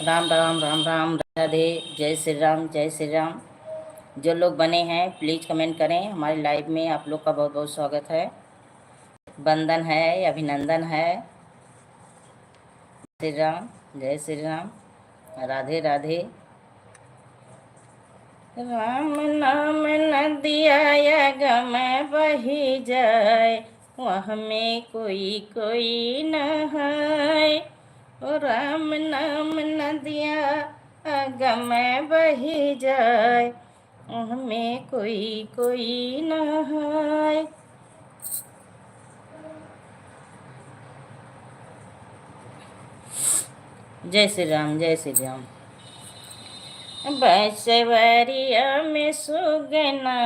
राम राम राम राम राधे। जय श्री राम जय श्री राम। जो लोग बने हैं प्लीज़ कमेंट करें। हमारे लाइव में आप लोग का बहुत बहुत स्वागत है। वंदन है, अभिनंदन है। श्री राम, जय श्री राम, राधे राधे। राम नाम नदिया गम बही जाए, वह में कोई न है। ओ राम नाम नदिया गम बही जाए, वह में कोई न है। जय श्री राम जय श्री राम। बसवरिया में सुगना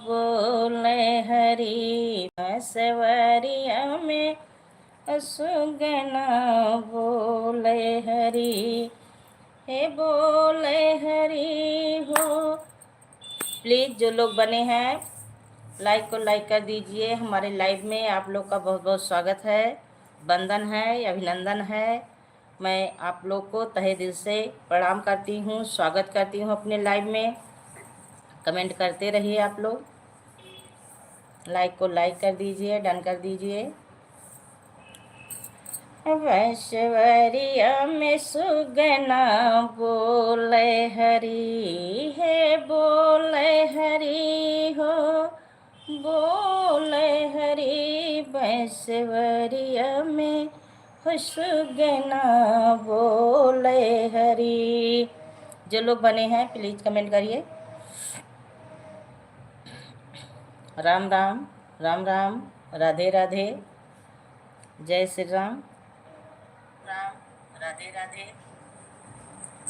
बोले हरि, बसवरिया में सुगना बोले हरि, हे बोले हरि हो। प्लीज़ जो लोग बने हैं लाइक को लाइक कर दीजिए। हमारे लाइव में आप लोग का बहुत बहुत स्वागत है। वंदन है, अभिनंदन है। मैं आप लोग को तहे दिल से प्रणाम करती हूँ, स्वागत करती हूँ अपने लाइव में। कमेंट करते रहिए आप लोग। लाइक को लाइक कर दीजिए, डन कर दीजिए। वैश्वरिया में सुगना बोले हरि, हे बोले हरि हो, बोले हरि। वैश्वरिया में सुगना बोले हरि। जो लोग बने हैं प्लीज़ कमेंट करिए। राम राम राम राम, राधे राधे, जय श्री राम। राम, राधे राधे,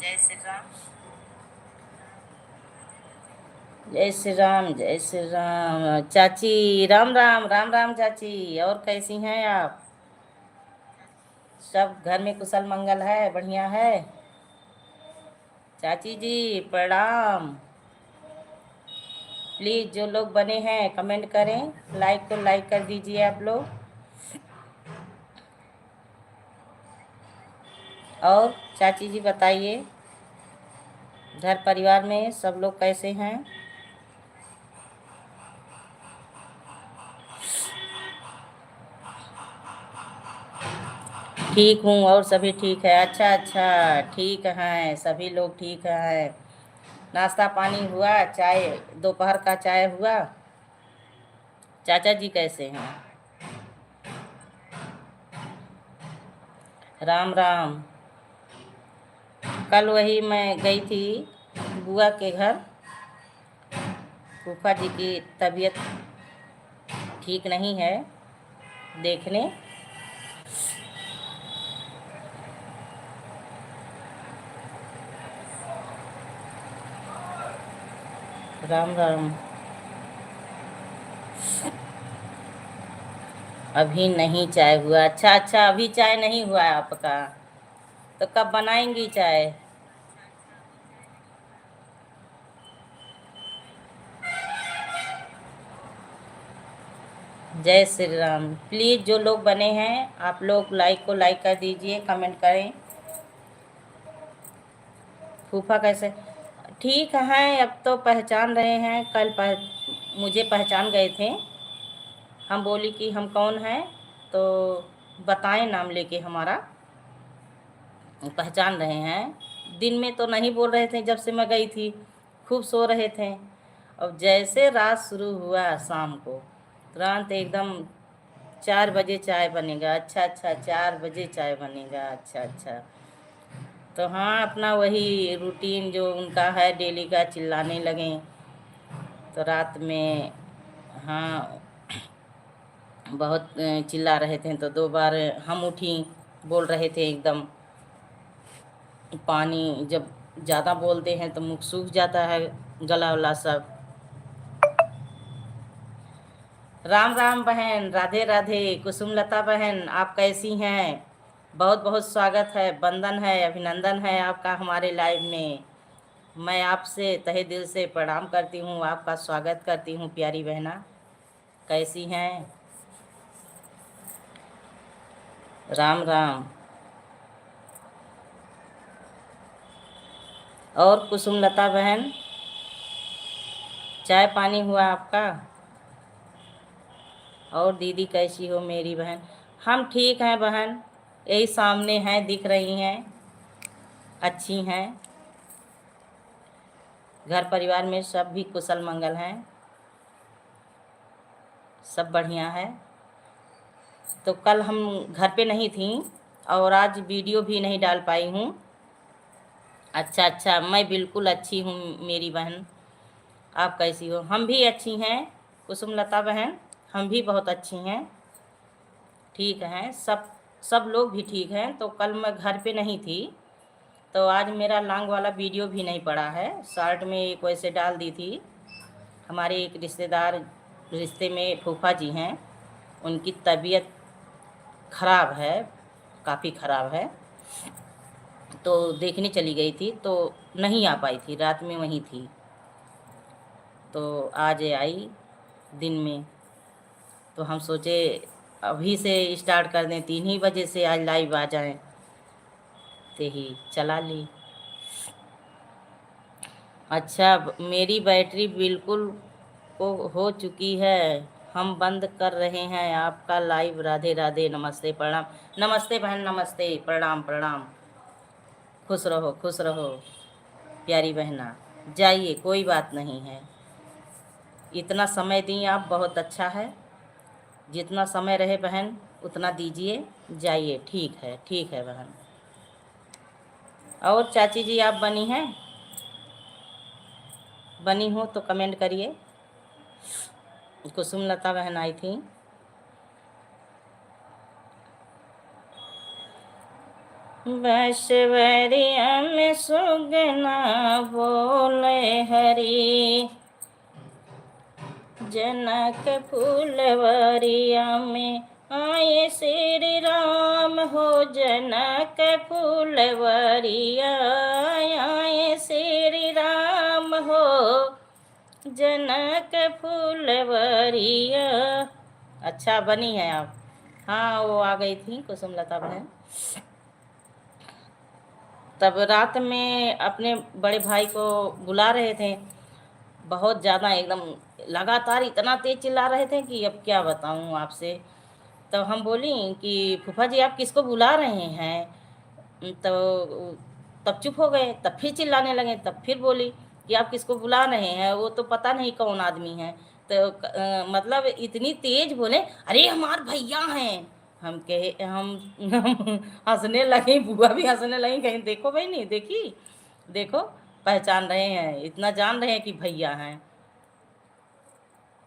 जय श्री राम। जय श्री राम जय श्री राम। चाची राम राम राम राम चाची, और कैसी हैं आप? सब घर में कुशल मंगल है, बढ़िया है? चाची जी प्रणाम। प्लीज़ जो लोग बने हैं कमेंट करें, लाइक को लाइक कर दीजिए आप लोग। और चाची जी बताइए, घर परिवार में सब लोग कैसे हैं? ठीक हूँ और सभी ठीक है। अच्छा अच्छा, ठीक हैं, सभी लोग ठीक हैं। नाश्ता पानी हुआ, चाय दोपहर का चाय हुआ? चाचा जी कैसे हैं? राम राम। कल वही मैं गई थी बुआ के घर। फूफा जी की तबीयत ठीक नहीं है, देखने। राम राम। अभी नहीं चाय हुआ? अच्छा अच्छा, अभी चाय नहीं हुआ है आपका, तो कब बनाएंगी चाय? जय श्री राम। प्लीज़ जो लोग बने हैं आप लोग लाइक को लाइक कर दीजिए, कमेंट करें। फूफा कैसे? ठीक हैं, अब तो पहचान रहे हैं। कल मुझे पहचान गए थे। हम बोली कि हम कौन हैं, तो बताएं नाम लेके हमारा। पहचान रहे हैं। दिन में तो नहीं बोल रहे थे, जब से मैं गई थी खूब सो रहे थे। अब जैसे रात शुरू हुआ शाम को, तुरंत एकदम 4 बजे चाय बनेगा। अच्छा अच्छा, 4 बजे चाय बनेगा। अच्छा अच्छा। तो हाँ, अपना वही रूटीन जो उनका है डेली का, चिल्लाने लगे। तो रात में हाँ बहुत चिल्ला रहे थे, तो 2 बार हम उठी। बोल रहे थे एकदम, पानी जब ज़्यादा बोलते हैं तो मुख सूख जाता है, गला वला सब। राम राम बहन, राधे राधे। कुसुमलता बहन आप कैसी हैं? बहुत बहुत स्वागत है, वंदन है, अभिनंदन है आपका हमारे लाइव में। मैं आपसे तहे दिल से प्रणाम करती हूँ, आपका स्वागत करती हूँ प्यारी बहना। कैसी हैं? राम राम। और कुसुमलता बहन, चाय पानी हुआ आपका? और दीदी कैसी हो मेरी बहन? हम ठीक हैं बहन, यही सामने हैं, दिख रही हैं, अच्छी हैं। घर परिवार में सब भी कुशल मंगल हैं, सब बढ़िया है। तो कल हम घर पे नहीं थी और आज वीडियो भी नहीं डाल पाई हूँ। अच्छा, मैं बिल्कुल अच्छी हूँ मेरी बहन, आप कैसी हो? हम भी अच्छी हैं कुसुमलता बहन, हम भी बहुत अच्छी हैं, ठीक हैं। सब लोग भी ठीक हैं। तो कल मैं घर पे नहीं थी, तो आज मेरा लॉन्ग वाला वीडियो भी नहीं पड़ा है, शॉर्ट में एक वैसे डाल दी थी। हमारे एक रिश्ते में फूफा जी हैं, उनकी तबीयत ख़राब है, काफ़ी ख़राब है, तो देखने चली गई थी, तो नहीं आ पाई थी, रात में वहीं थी। तो आज आई दिन में, तो हम सोचे अभी से स्टार्ट कर दें, 3 ही बजे से आज लाइव आ जाएं, तो ही चला ली। अच्छा, मेरी बैटरी बिल्कुल हो चुकी है, हम बंद कर रहे हैं आपका लाइव। राधे राधे, नमस्ते प्रणाम। नमस्ते बहन, नमस्ते, प्रणाम प्रणाम। खुश रहो खुश रहो प्यारी बहना, जाइए, कोई बात नहीं है। इतना समय दी आप, बहुत अच्छा है। जितना समय रहे बहन उतना दीजिए, जाइए, ठीक है बहन। और चाची जी आप बनी हैं? बनी हो तो कमेंट करिए। कुसुमलता बहन आई थी। बसवरिया में सुगना बोले हरी, जनक फूलवरिया में आए श्री राम हो, जनक फूलवरिया आए श्री राम हो, जनक फूलवरिया। अच्छा, बनी है आप? हाँ, वो आ गई थी कुसुमलता बहन। तब रात में अपने बड़े भाई को बुला रहे थे, बहुत ज़्यादा एकदम लगातार इतना तेज़ चिल्ला रहे थे कि अब क्या बताऊं आपसे। तब हम बोली कि फूफा जी आप किसको बुला रहे हैं? तो तब चुप हो गए, तब फिर चिल्लाने लगे, तब फिर बोली कि आप किसको बुला रहे हैं, वो तो पता नहीं कौन आदमी है। तो मतलब इतनी तेज बोले, अरे हमारे भैया हैं। हम कहे हम हंसने लगे, बुआ भी हंसने लगी, कहीं देखो भाई, नहीं देखी, देखो पहचान रहे हैं, इतना जान रहे हैं कि भैया हैं।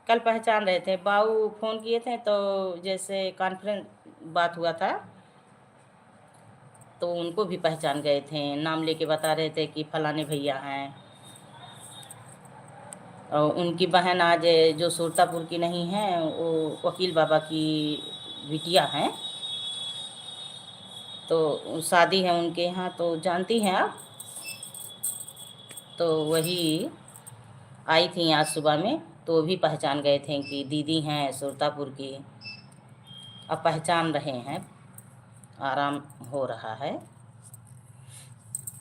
कल पहचान रहे थे, बाऊ फ़ोन किए थे, तो जैसे कॉन्फ्रेंस बात हुआ था, तो उनको भी पहचान गए थे, नाम लेके बता रहे थे कि फलाने भैया हैं। और उनकी बहन आज जो सुरतापुर की नहीं है, वो वकील बाबा की बिटिया हैं, तो शादी है उनके यहाँ, तो जानती हैं आप। तो वही आई थी आज सुबह में, तो वो भी पहचान गए थे कि दीदी हैं सुरतापुर की। अब पहचान रहे हैं, आराम हो रहा है।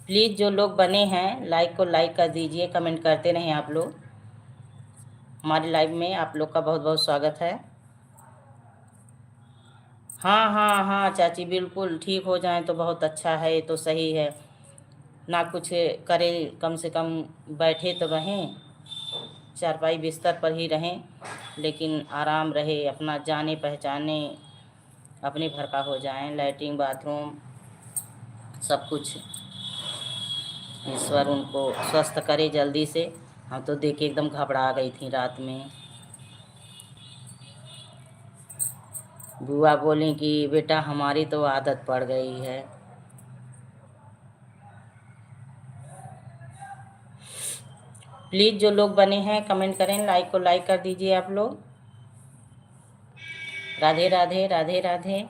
प्लीज़ जो लोग बने हैं लाइक को लाइक कर दीजिए, कमेंट करते रहें आप लोग। हमारे लाइव में आप लोग का बहुत बहुत स्वागत है। हाँ हाँ हाँ चाची, बिल्कुल ठीक हो जाएं तो बहुत अच्छा है, तो सही है ना, कुछ करें, कम से कम बैठे तो रहें, चारपाई बिस्तर पर ही रहें, लेकिन आराम रहे, अपना जाने पहचाने अपने भर का हो जाएं, लैट्रिन बाथरूम सब कुछ। ईश्वर उनको स्वस्थ करे जल्दी से। हम तो देख के एकदम घबरा गई थी रात में। बुआ बोली कि बेटा हमारी तो आदत पड़ गई है। प्लीज़ जो लोग बने हैं कमेंट करें, लाइक को लाइक कर दीजिए आप लोग। राधे राधे, राधे राधे।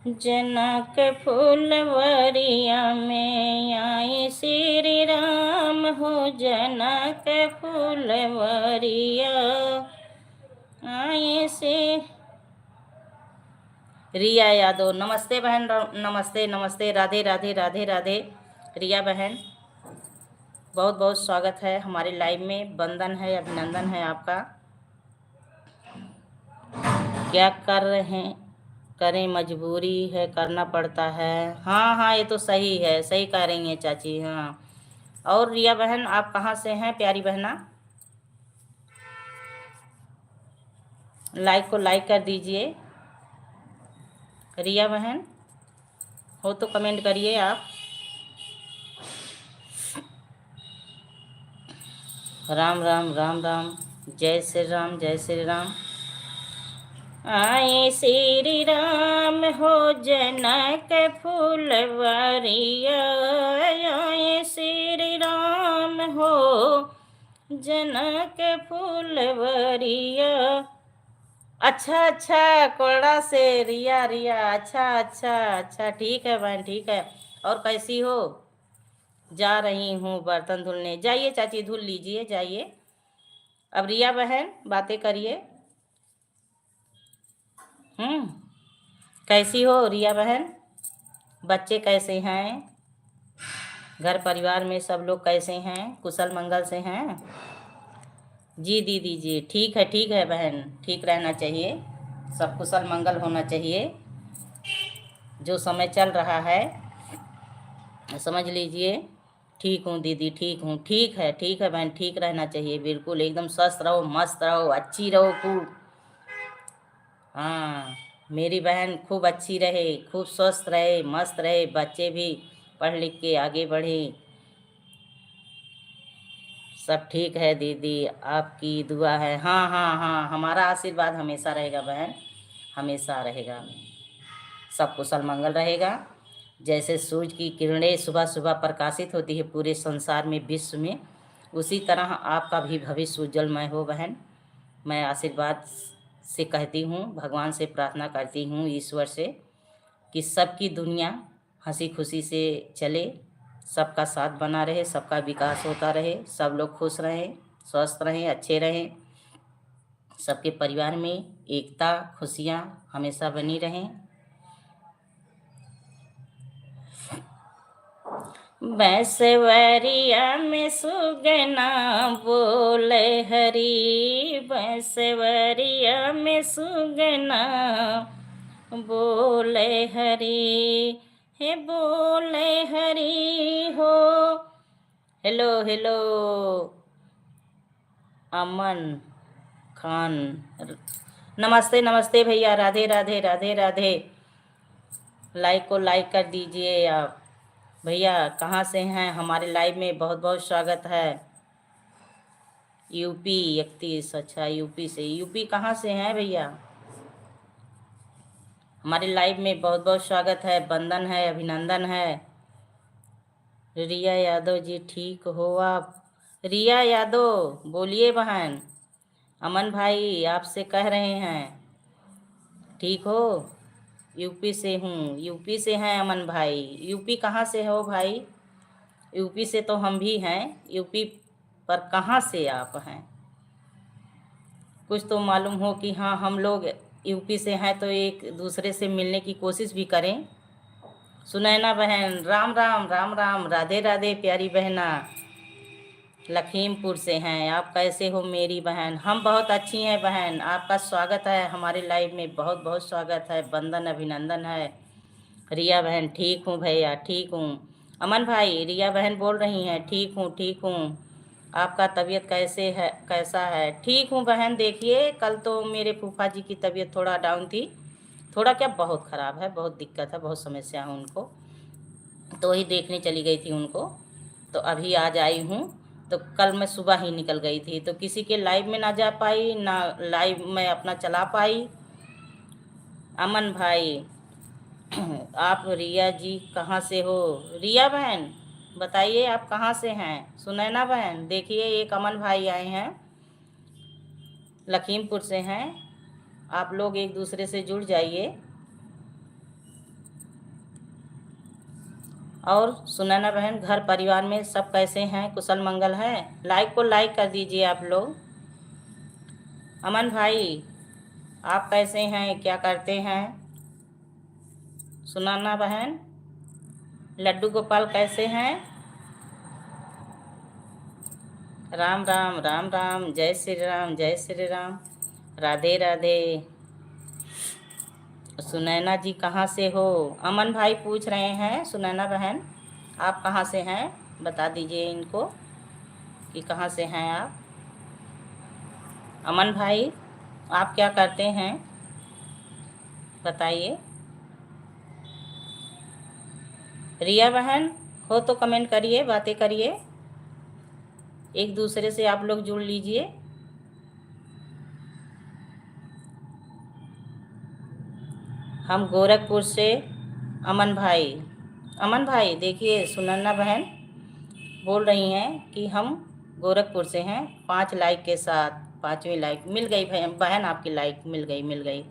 जनक फूलवरिया में आए श्री राम हो, जनक फूलवरिया आए से रिया यादव, नमस्ते बहन, नमस्ते नमस्ते, राधे राधे राधे राधे। रिया बहन, बहुत बहुत स्वागत है हमारे लाइव में। वंदन है, अभिनंदन है आपका। क्या कर रहे हैं, करें, मजबूरी है, करना पड़ता है। हाँ हाँ, ये तो सही है, सही कह रही हैं चाची। हाँ, और रिया बहन आप कहाँ से हैं प्यारी बहना? लाइक को लाइक कर दीजिए। रिया बहन हो तो कमेंट करिए आप। राम राम राम राम, जय श्री राम जय श्री राम। आए श्री राम हो जनक फूलवरिया, आए श्री राम हो जनक फूलवरिया। अच्छा अच्छा, कोड़ा से रिया रिया, अच्छा अच्छा अच्छा, ठीक है बहन ठीक है। और कैसी हो? जा रही हूँ बर्तन धुलने। जाइए चाची, धुल लीजिए, जाइए। अब रिया बहन बातें करिए। कैसी हो रिया बहन? बच्चे कैसे हैं? घर परिवार में सब लोग कैसे हैं? कुशल मंगल से हैं? जी दीदी जी, ठीक है बहन, ठीक रहना चाहिए, सब कुशल मंगल होना चाहिए। जो समय चल रहा है समझ लीजिए। ठीक हूँ दीदी, ठीक हूँ, ठीक है बहन, ठीक रहना चाहिए, बिल्कुल एकदम स्वस्थ रहो, मस्त रहो, अच्छी रहो खूब। हाँ, मेरी बहन खूब अच्छी रहे, खूब स्वस्थ रहे, मस्त रहे, बच्चे भी पढ़ लिख के आगे बढ़े। सब ठीक है दीदी, आपकी दुआ है। हाँ हाँ हाँ, हमारा आशीर्वाद हमेशा रहेगा बहन, हमेशा रहेगा। सब कुशल मंगल रहेगा। जैसे सूरज की किरणें सुबह सुबह प्रकाशित होती है पूरे संसार में, विश्व में, उसी तरह आपका भी भविष्य उज्जवलमय हो बहन। मैं आशीर्वाद से कहती हूँ, भगवान से प्रार्थना करती हूँ, ईश्वर से, कि सबकी दुनिया हंसी खुशी से चले, सबका साथ बना रहे, सबका विकास होता रहे, सब लोग खुश रहें, स्वस्थ रहें, अच्छे रहें, सबके परिवार में एकता खुशियाँ हमेशा बनी रहें। बंसवरिया में सुगना बोले हरी, बंसवरिया में सुगना बोले हरी, हे बोले हरी हो। हेलो हेलो अमन खान, नमस्ते नमस्ते भैया, राधे राधे राधे राधे। लाइक को लाइक कर दीजिए आप। भैया कहाँ से हैं? हमारे लाइव में बहुत बहुत स्वागत है। यूपी 31, अच्छा यूपी से। यूपी कहाँ से हैं भैया? हमारे लाइव में बहुत बहुत स्वागत है, वंदन है, अभिनंदन है। रिया यादव जी, ठीक हो आप? रिया यादव बोलिए बहन। अमन भाई आपसे कह रहे हैं, ठीक हो? यूपी से हूँ, यूपी से हैं अमन भाई। यूपी कहाँ से हो भाई? यूपी से तो हम भी हैं, यूपी पर कहाँ से आप हैं? कुछ तो मालूम हो कि हाँ हम लोग यूपी से हैं, तो एक दूसरे से मिलने की कोशिश भी करें। सुनैना बहन, राम राम राम राम, राधे राधे प्यारी बहना, लखीमपुर से हैं आप। कैसे हो मेरी बहन? हम बहुत अच्छी हैं बहन, आपका स्वागत है हमारे लाइव में, बहुत बहुत स्वागत है, वंदन अभिनंदन है। रिया बहन, ठीक हूँ भैया, ठीक हूँ। अमन भाई, रिया बहन बोल रही हैं, ठीक हूँ ठीक हूँ। आपका तबीयत कैसे है, कैसा है? ठीक हूँ बहन। देखिए कल तो मेरे फूफा जी की तबीयत थोड़ा डाउन थी, थोड़ा क्या बहुत ख़राब है, बहुत दिक्कत है, बहुत समस्या है उनको, तो वही देखने चली गई थी उनको। तो अभी आज आई हूँ। तो कल मैं सुबह ही निकल गई थी, तो किसी के लाइव में ना जा पाई, ना लाइव में अपना चला पाई। अमन भाई आप रिया जी कहाँ से हो? रिया बहन बताइए आप कहाँ से हैं? सुनैना बहन देखिए, एक अमन भाई आए हैं, लखीमपुर से हैं। आप लोग एक दूसरे से जुड़ जाइए। और सुनैना बहन, घर परिवार में सब कैसे हैं, कुशल मंगल है? लाइक को लाइक कर दीजिए आप लोग। अमन भाई आप कैसे हैं, क्या करते हैं? सुनैना बहन, लड्डू गोपाल कैसे हैं? राम राम राम राम, जय श्री राम जय श्री राम, राधे राधे। सुनैना जी कहाँ से हो? अमन भाई पूछ रहे हैं सुनैना बहन आप कहाँ से हैं, बता दीजिए इनको कि कहाँ से हैं आप। अमन भाई आप क्या करते हैं बताइए। रिया बहन हो तो कमेंट करिए, बातें करिए, एक दूसरे से आप लोग जुड़ लीजिए। हम गोरखपुर से। अमन भाई देखिए सुनैना बहन बोल रही हैं कि हम गोरखपुर से हैं, 5 लाइक के साथ। 5वीं लाइक मिल गई बहन, आपकी लाइक मिल गई।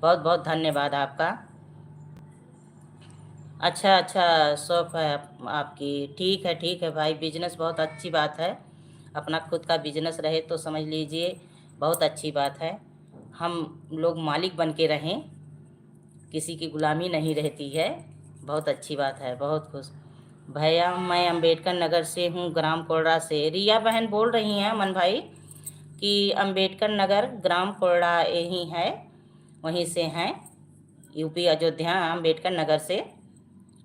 बहुत बहुत धन्यवाद आपका। अच्छा अच्छा, शौक है आपकी। ठीक है भाई, बिजनेस बहुत अच्छी बात है। अपना खुद का बिजनेस रहे तो समझ लीजिए बहुत अच्छी बात है। हम लोग मालिक बन के रहें, किसी की गुलामी नहीं रहती है, बहुत अच्छी बात है, बहुत खुश। भैया मैं अंबेडकर नगर से हूँ, ग्राम कोरड़ा से। रिया बहन बोल रही हैं अमन भाई कि अंबेडकर नगर ग्राम कोरड़ा यही है, वहीं से हैं, यूपी अयोध्या अंबेडकर नगर से।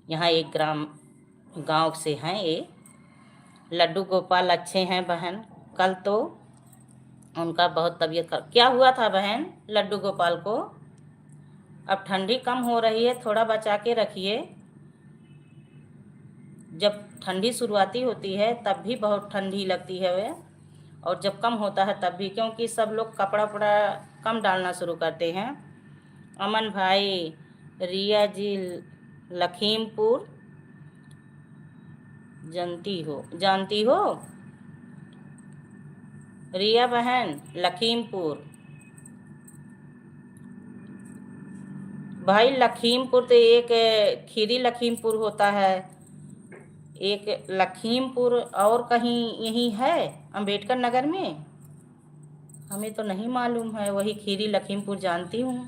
यहाँ एक गांव से हैं ये। लड्डू गोपाल अच्छे हैं बहन। कल तो उनका बहुत तबीयत खराब। क्या हुआ था बहन लड्डू गोपाल को? अब ठंडी कम हो रही है, थोड़ा बचा के रखिए। जब ठंडी शुरुआती होती है तब भी बहुत ठंडी लगती है वे, और जब कम होता है तब भी, क्योंकि सब लोग कपड़ा वपड़ा कम डालना शुरू करते हैं। अमन भाई, रिया जी लखीमपुर जानती हो रिया बहन, लखीमपुर। भाई लखीमपुर तो एक खीरी लखीमपुर होता है, एक लखीमपुर और कहीं यही है अंबेडकर नगर में, हमें तो नहीं मालूम है। वही खीरी लखीमपुर जानती हूँ।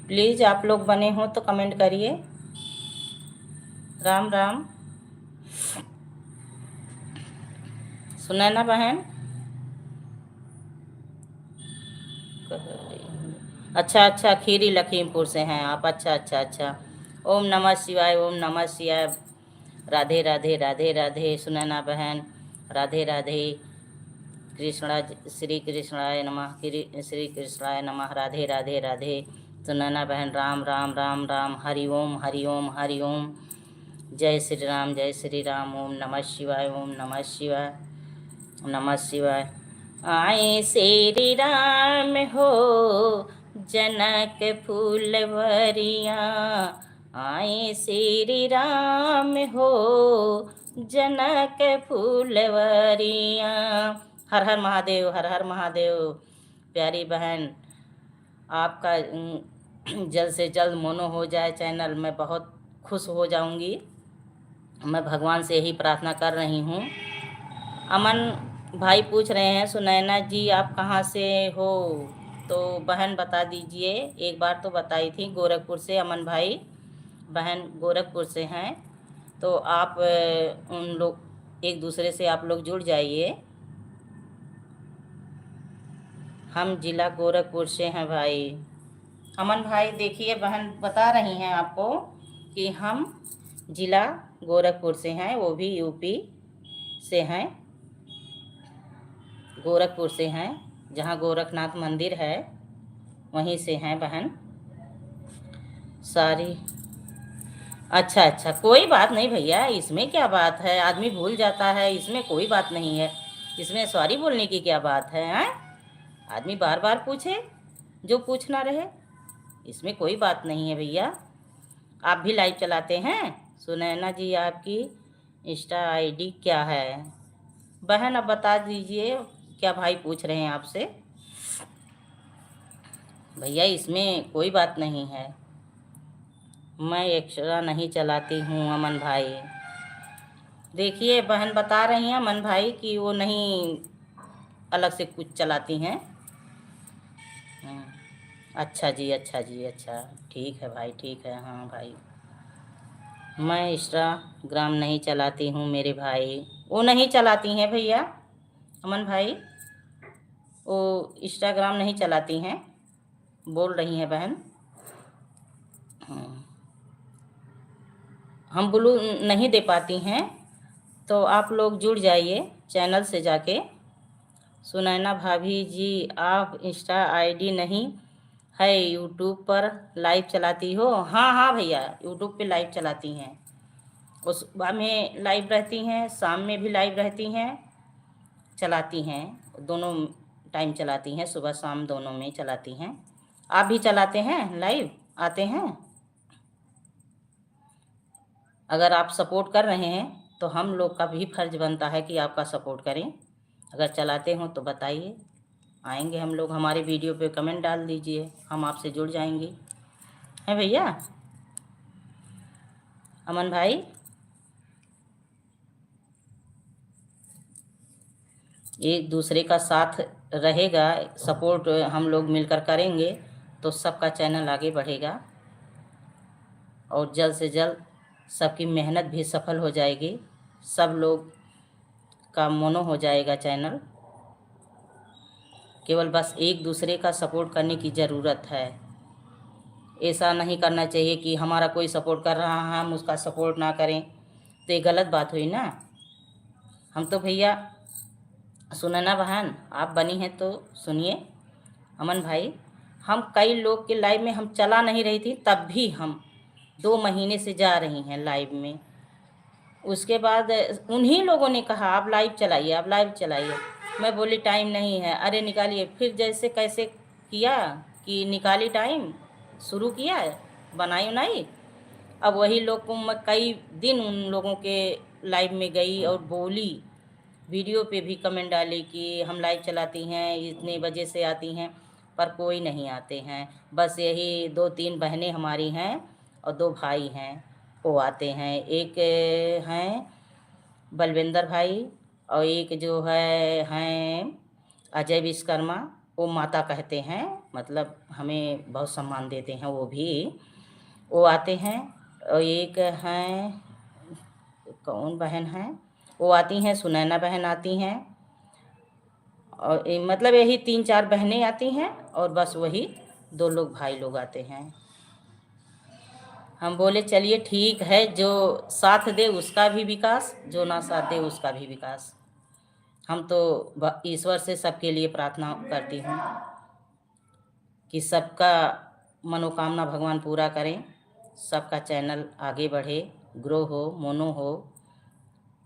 प्लीज़ आप लोग बने हो तो कमेंट करिए। राम राम। सुनैना बहन अच्छा अच्छा, खीरी लखीमपुर से हैं आप। अच्छा अच्छा अच्छा, ओम नमः शिवाय, ओम नमः शिवाय। राधे राधे राधे राधे सुनैना बहन, राधे राधे। श्री कृष्णाय नमः, श्री कृष्णाय नमः, राधे राधे राधे। सुनैना बहन राम राम राम राम, हरि ओम हरि ओम हरि ओम। जय श्री राम जय श्री राम, ओम नमः शिवाय, ओम नमः शिवाय, नमः शिवाय। आए श्री राम हो जनक फूलवरिया, आए श्री राम हो जनक फूलवरिया। हर हर महादेव, हर हर महादेव। प्यारी बहन आपका जल्द से जल्द मोनो हो जाए चैनल, मैं बहुत खुश हो जाऊंगी। मैं भगवान से यही प्रार्थना कर रही हूँ। अमन भाई पूछ रहे हैं सुनैना जी आप कहाँ से हो, तो बहन बता दीजिए। एक बार तो बताई थी गोरखपुर से अमन भाई, बहन गोरखपुर से हैं। तो आप उन लोग एक दूसरे से आप लोग जुड़ जाइए। हम जिला गोरखपुर से हैं भाई। अमन भाई देखिए बहन बता रही हैं आपको कि हम जिला गोरखपुर से हैं, वो भी यूपी से हैं, गोरखपुर से हैं, जहाँ गोरखनाथ मंदिर है वहीं से हैं बहन सारी। अच्छा अच्छा, कोई बात नहीं भैया, इसमें क्या बात है, आदमी भूल जाता है, इसमें कोई बात नहीं है। इसमें सॉरी बोलने की क्या बात है, हैं? आदमी बार बार पूछे जो पूछना रहे, इसमें कोई बात नहीं है भैया। आप भी लाइव चलाते हैं? सुनैना जी आपकी इंस्टा आईडी क्या है बहन, अब बता दीजिए। क्या भाई पूछ रहे हैं आपसे? भैया इसमें कोई बात नहीं है, मैं एक्स्ट्रा नहीं चलाती हूँ अमन भाई। देखिए बहन बता रही हैं अमन भाई कि वो नहीं अलग से कुछ चलाती हैं? अच्छा जी, अच्छा जी, अच्छा। ठीक है भाई, ठीक है। हाँ भाई, मैं इंस्टाग्राम नहीं चलाती हूँ मेरे भाई। वो नहीं चलाती हैं भैया, अमन भाई, वो इंस्टाग्राम नहीं चलाती हैं, बोल रही हैं बहन। हम ब्लू नहीं दे पाती हैं, तो आप लोग जुड़ जाइए चैनल से जाके। सुनैना भाभी जी, आप इंस्टा आईडी नहीं है, यूट्यूब पर लाइव चलाती हो? हाँ हाँ भैया, यूट्यूब पे लाइव चलाती हैं। वो सुबह में लाइव रहती हैं, शाम में भी लाइव रहती हैं, चलाती हैं, दोनों टाइम चलाती हैं, सुबह शाम दोनों में चलाती हैं। आप भी चलाते हैं लाइव, आते हैं? अगर आप सपोर्ट कर रहे हैं तो हम लोग का भी फर्ज बनता है कि आपका सपोर्ट करें। अगर चलाते हो तो बताइए, आएंगे हम लोग। हमारे वीडियो पे कमेंट डाल दीजिए, हम आपसे जुड़ जाएंगे। हैं भैया अमन भाई? एक दूसरे का साथ रहेगा, सपोर्ट हम लोग मिलकर करेंगे तो सबका चैनल आगे बढ़ेगा और जल्द से जल्द सबकी मेहनत भी सफल हो जाएगी, सब लोग का मोनो हो जाएगा चैनल। केवल बस एक दूसरे का सपोर्ट करने की ज़रूरत है। ऐसा नहीं करना चाहिए कि हमारा कोई सपोर्ट कर रहा है, हम उसका सपोर्ट ना करें, तो ये गलत बात हुई ना। हम तो भैया, सुनना बहन, आप बनी हैं तो सुनिए। अमन भाई, हम कई लोग के लाइव में हम चला नहीं रही थी, तब भी हम 2 महीने से जा रही हैं लाइव में। उसके बाद उन्हीं लोगों ने कहा आप लाइव चलाइए, आप लाइव चलाइए। मैं बोली टाइम नहीं है। अरे निकालिए। फिर जैसे कैसे किया कि निकाली टाइम, शुरू किया, बनाई उनाई। अब वही लोग को मैं कई दिन उन लोगों के लाइव में गई और बोली, वीडियो पे भी कमेंट डाली कि हम लाइव चलाती हैं, इतने बजे से आती हैं, पर कोई नहीं आते हैं। बस यही 2-3 बहनें हमारी हैं और 2 भाई हैं, वो आते हैं। एक हैं बलविंदर भाई और एक जो है हैं अजय विश्वकर्मा, वो माता कहते हैं, मतलब हमें बहुत सम्मान देते हैं, वो भी वो आते हैं। और एक हैं, कौन बहन है, वो आती हैं, सुनैना बहन आती हैं, और मतलब यही 3-4 बहनें आती हैं और बस वही 2 लोग भाई लोग आते हैं। हम बोले चलिए ठीक है, जो साथ दे उसका भी विकास, जो ना साथ दे उसका भी विकास। हम तो ईश्वर से सबके लिए प्रार्थना करती हूँ कि सबका मनोकामना भगवान पूरा करें, सबका चैनल आगे बढ़े, ग्रो हो, मोनो हो।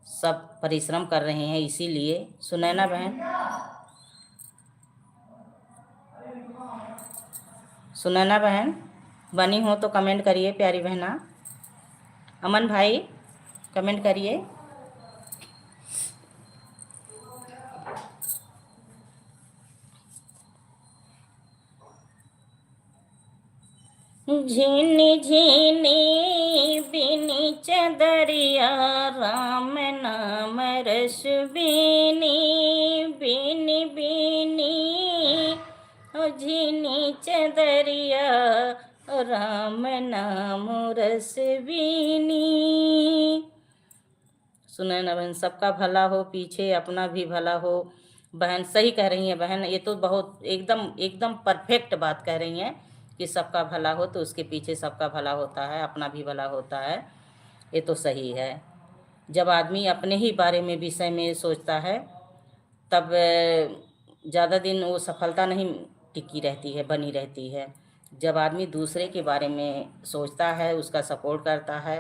सब परिश्रम कर रहे हैं इसीलिए। सुनैना बहन, सुनैना बहन बनी हो तो कमेंट करिए प्यारी बहना। अमन भाई कमेंट करिए। झीनी झीनी बिनी चदरिया, राम नाम रस बीनी, बीनी बीनी ओ झीनी चदरिया, राम नाम रस बीनी। सुने ना बहन, सबका भला हो, पीछे अपना भी भला हो। बहन सही कह रही हैं बहन, ये तो बहुत एकदम एकदम परफेक्ट बात कह रही हैं कि सबका भला हो तो उसके पीछे सबका भला होता है, अपना भी भला होता है। ये तो सही है। जब आदमी अपने ही बारे में विषय में सोचता है तब ज़्यादा दिन वो सफलता नहीं टिकी रहती है, बनी रहती है। जब आदमी दूसरे के बारे में सोचता है, उसका सपोर्ट करता है,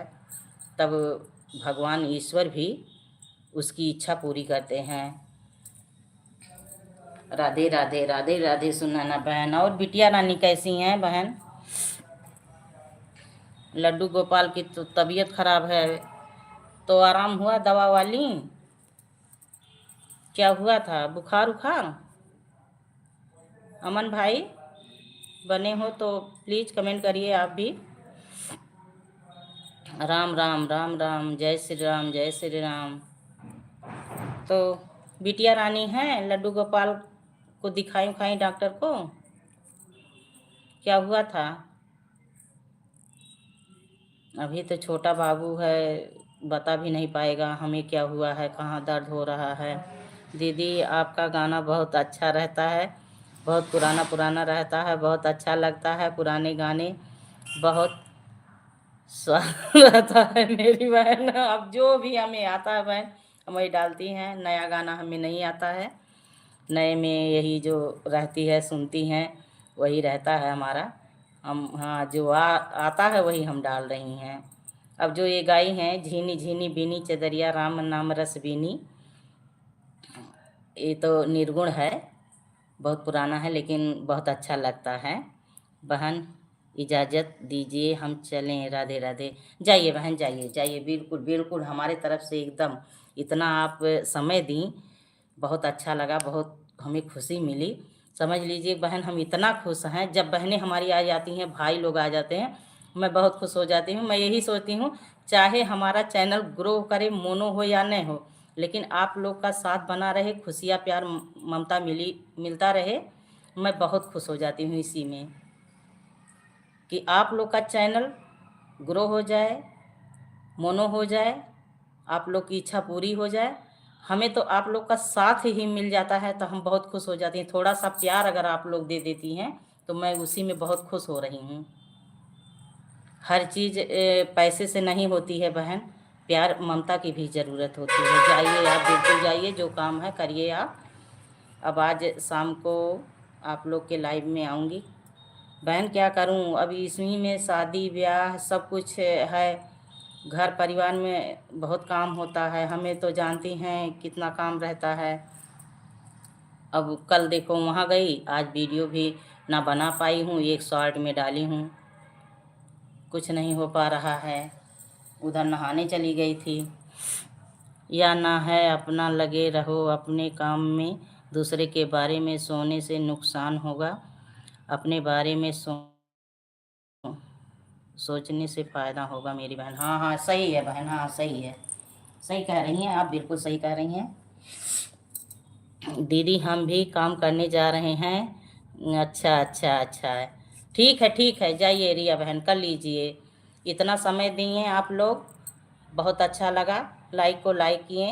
तब भगवान ईश्वर भी उसकी इच्छा पूरी करते हैं। राधे राधे, राधे राधे सुनैना बहन। और बिटिया रानी कैसी हैं बहन? लड्डू गोपाल की तो तबीयत खराब है, तो आराम हुआ दवा वाली? क्या हुआ था, बुखार उखार? अमन भाई बने हो तो प्लीज़ कमेंट करिए आप भी। राम राम, राम राम, जय श्री राम, जय श्री राम। तो बिटिया रानी हैं, लड्डू गोपाल को दिखाई उखाई डॉक्टर को, क्या हुआ था? अभी तो छोटा बाबू है, बता भी नहीं पाएगा हमें क्या हुआ है, कहाँ दर्द हो रहा है। दीदी आपका गाना बहुत अच्छा रहता है, बहुत पुराना पुराना रहता है, बहुत अच्छा लगता है, पुराने गाने बहुत स्वाद रहता है मेरी बहन। अब जो भी हमें आता है बहन हम वही डालती हैं, नया गाना हमें नहीं आता है, नए में यही जो रहती है सुनती हैं वही रहता है हमारा। हम हाँ जो आता है वही हम डाल रही हैं। अब जो ये गाई हैं, झीनी झीनी बीनी चदरिया राम नाम रस बीनी, ये तो निर्गुण है, बहुत पुराना है लेकिन बहुत अच्छा लगता है। बहन इजाज़त दीजिए हम चलें, राधे राधे। जाइए बहन जाइए जाइए, बिल्कुल बिल्कुल हमारे तरफ से एकदम। इतना आप समय दी, बहुत अच्छा लगा, बहुत हमें खुशी मिली। समझ लीजिए बहन हम इतना खुश हैं, जब बहनें हमारी आ जाती हैं, भाई लोग आ जाते हैं, मैं बहुत खुश हो जाती हूँ। मैं यही सोचती हूँ चाहे हमारा चैनल ग्रो करे, मोनो हो या नहीं हो, लेकिन आप लोग का साथ बना रहे, खुशियाँ प्यार ममता मिलता रहे, मैं बहुत खुश हो जाती हूँ इसी में कि आप लोग का चैनल ग्रो हो जाए, मोनो हो जाए, आप लोग की इच्छा पूरी हो जाए। हमें तो आप लोग का साथ ही मिल जाता है तो हम बहुत खुश हो जाती हैं। थोड़ा सा प्यार अगर आप लोग दे देती हैं तो मैं उसी में बहुत खुश हो रही हूँ। हर चीज़ पैसे से नहीं होती है बहन, प्यार ममता की भी ज़रूरत होती है। जाइए आप बिल्कुल जाइए, जो काम है करिए आप। अब आज शाम को आप लोग के लाइव में आऊँगी बहन, क्या करूं अभी इसी में शादी ब्याह सब कुछ है, घर परिवार में बहुत काम होता है, हमें तो जानती हैं कितना काम रहता है। अब कल देखो वहाँ गई, आज वीडियो भी ना बना पाई हूँ, एक शॉर्ट में डाली हूँ, कुछ नहीं हो पा रहा है। उधर नहाने चली गई थी। या ना है अपना लगे रहो अपने काम में, दूसरे के बारे में सोने से नुकसान होगा, अपने बारे में सोचने से फ़ायदा होगा मेरी बहन। हाँ हाँ सही है बहन, हाँ सही है, सही कह रही हैं आप, बिल्कुल सही कह रही हैं दीदी। हम भी काम करने जा रहे हैं। अच्छा अच्छा अच्छा है, ठीक है जाइए रिया बहन, कर लीजिए। इतना समय दिए आप लोग, बहुत अच्छा लगा। लाइक को लाइक किए,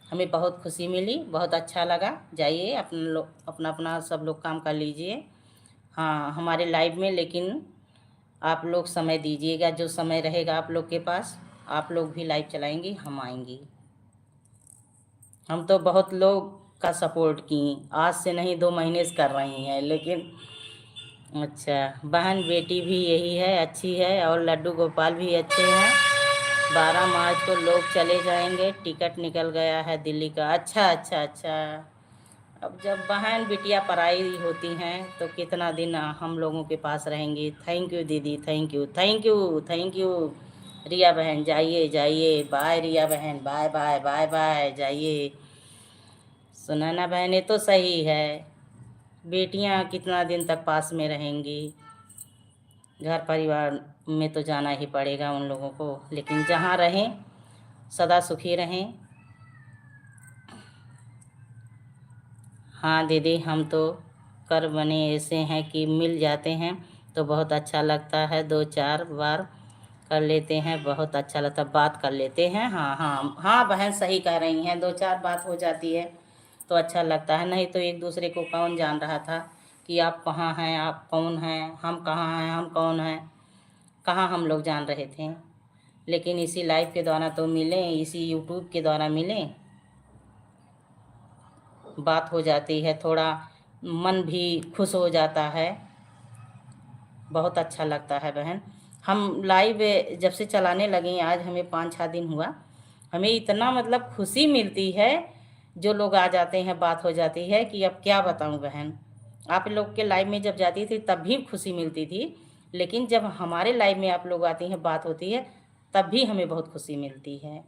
हमें बहुत खुशी मिली, बहुत अच्छा लगा। जाइए अपना अपना सब लोग काम कर लीजिए। हाँ हमारे लाइव में लेकिन आप लोग समय दीजिएगा, जो समय रहेगा आप लोग के पास, आप लोग भी लाइव चलाएंगी, हम आएंगी। हम तो बहुत लोग का सपोर्ट की, आज से नहीं 2 महीने से कर रही हैं, लेकिन अच्छा बहन बेटी भी यही है, अच्छी है, और लड्डू गोपाल भी अच्छे हैं। 12 मार्च को लोग चले जाएंगे, टिकट निकल गया है दिल्ली का। अच्छा अच्छा अच्छा, अब जब बहन बिटिया पराई होती हैं तो कितना दिन हम लोगों के पास रहेंगी। थैंक यू दीदी, thank you thank you thank you. Riya बहन जाइए जाइए, बाय रिया बहन, बाय बाय बाय बाय, जाइए। सुनैना बहन ये तो सही है, बेटियां कितना दिन तक पास में रहेंगी, घर परिवार में तो जाना ही पड़ेगा उन लोगों को, लेकिन जहाँ रहें सदा सुखी रहें। हाँ दीदी हम तो कर बने ऐसे हैं कि मिल जाते हैं तो बहुत अच्छा लगता है, 2-4 बार कर लेते हैं, बहुत अच्छा लगता, बात कर लेते हैं। हाँ हाँ हाँ बहन सही कह रही हैं, 2-4 बात हो जाती है तो अच्छा लगता है, नहीं तो एक दूसरे को कौन जान रहा था कि आप कहाँ हैं, आप कौन हैं, हम कहाँ हैं, हम कौन हैं, कहाँ हम लोग जान रहे थे। लेकिन इसी लाइव के द्वारा तो मिले, इसी यूट्यूब के द्वारा मिले, बात हो जाती है, थोड़ा मन भी खुश हो जाता है, बहुत अच्छा लगता है बहन। हम लाइव जब से चलाने लगे, आज हमें 5-6 दिन हुआ, हमें इतना मतलब खुशी मिलती है, जो लोग आ जाते हैं बात हो जाती है कि अब क्या बताऊं बहन। आप लोग के लाइव में जब जाती थी तब भी खुशी मिलती थी, लेकिन जब हमारे लाइव में आप लोग आती हैं बात होती है तब भी हमें बहुत खुशी मिलती है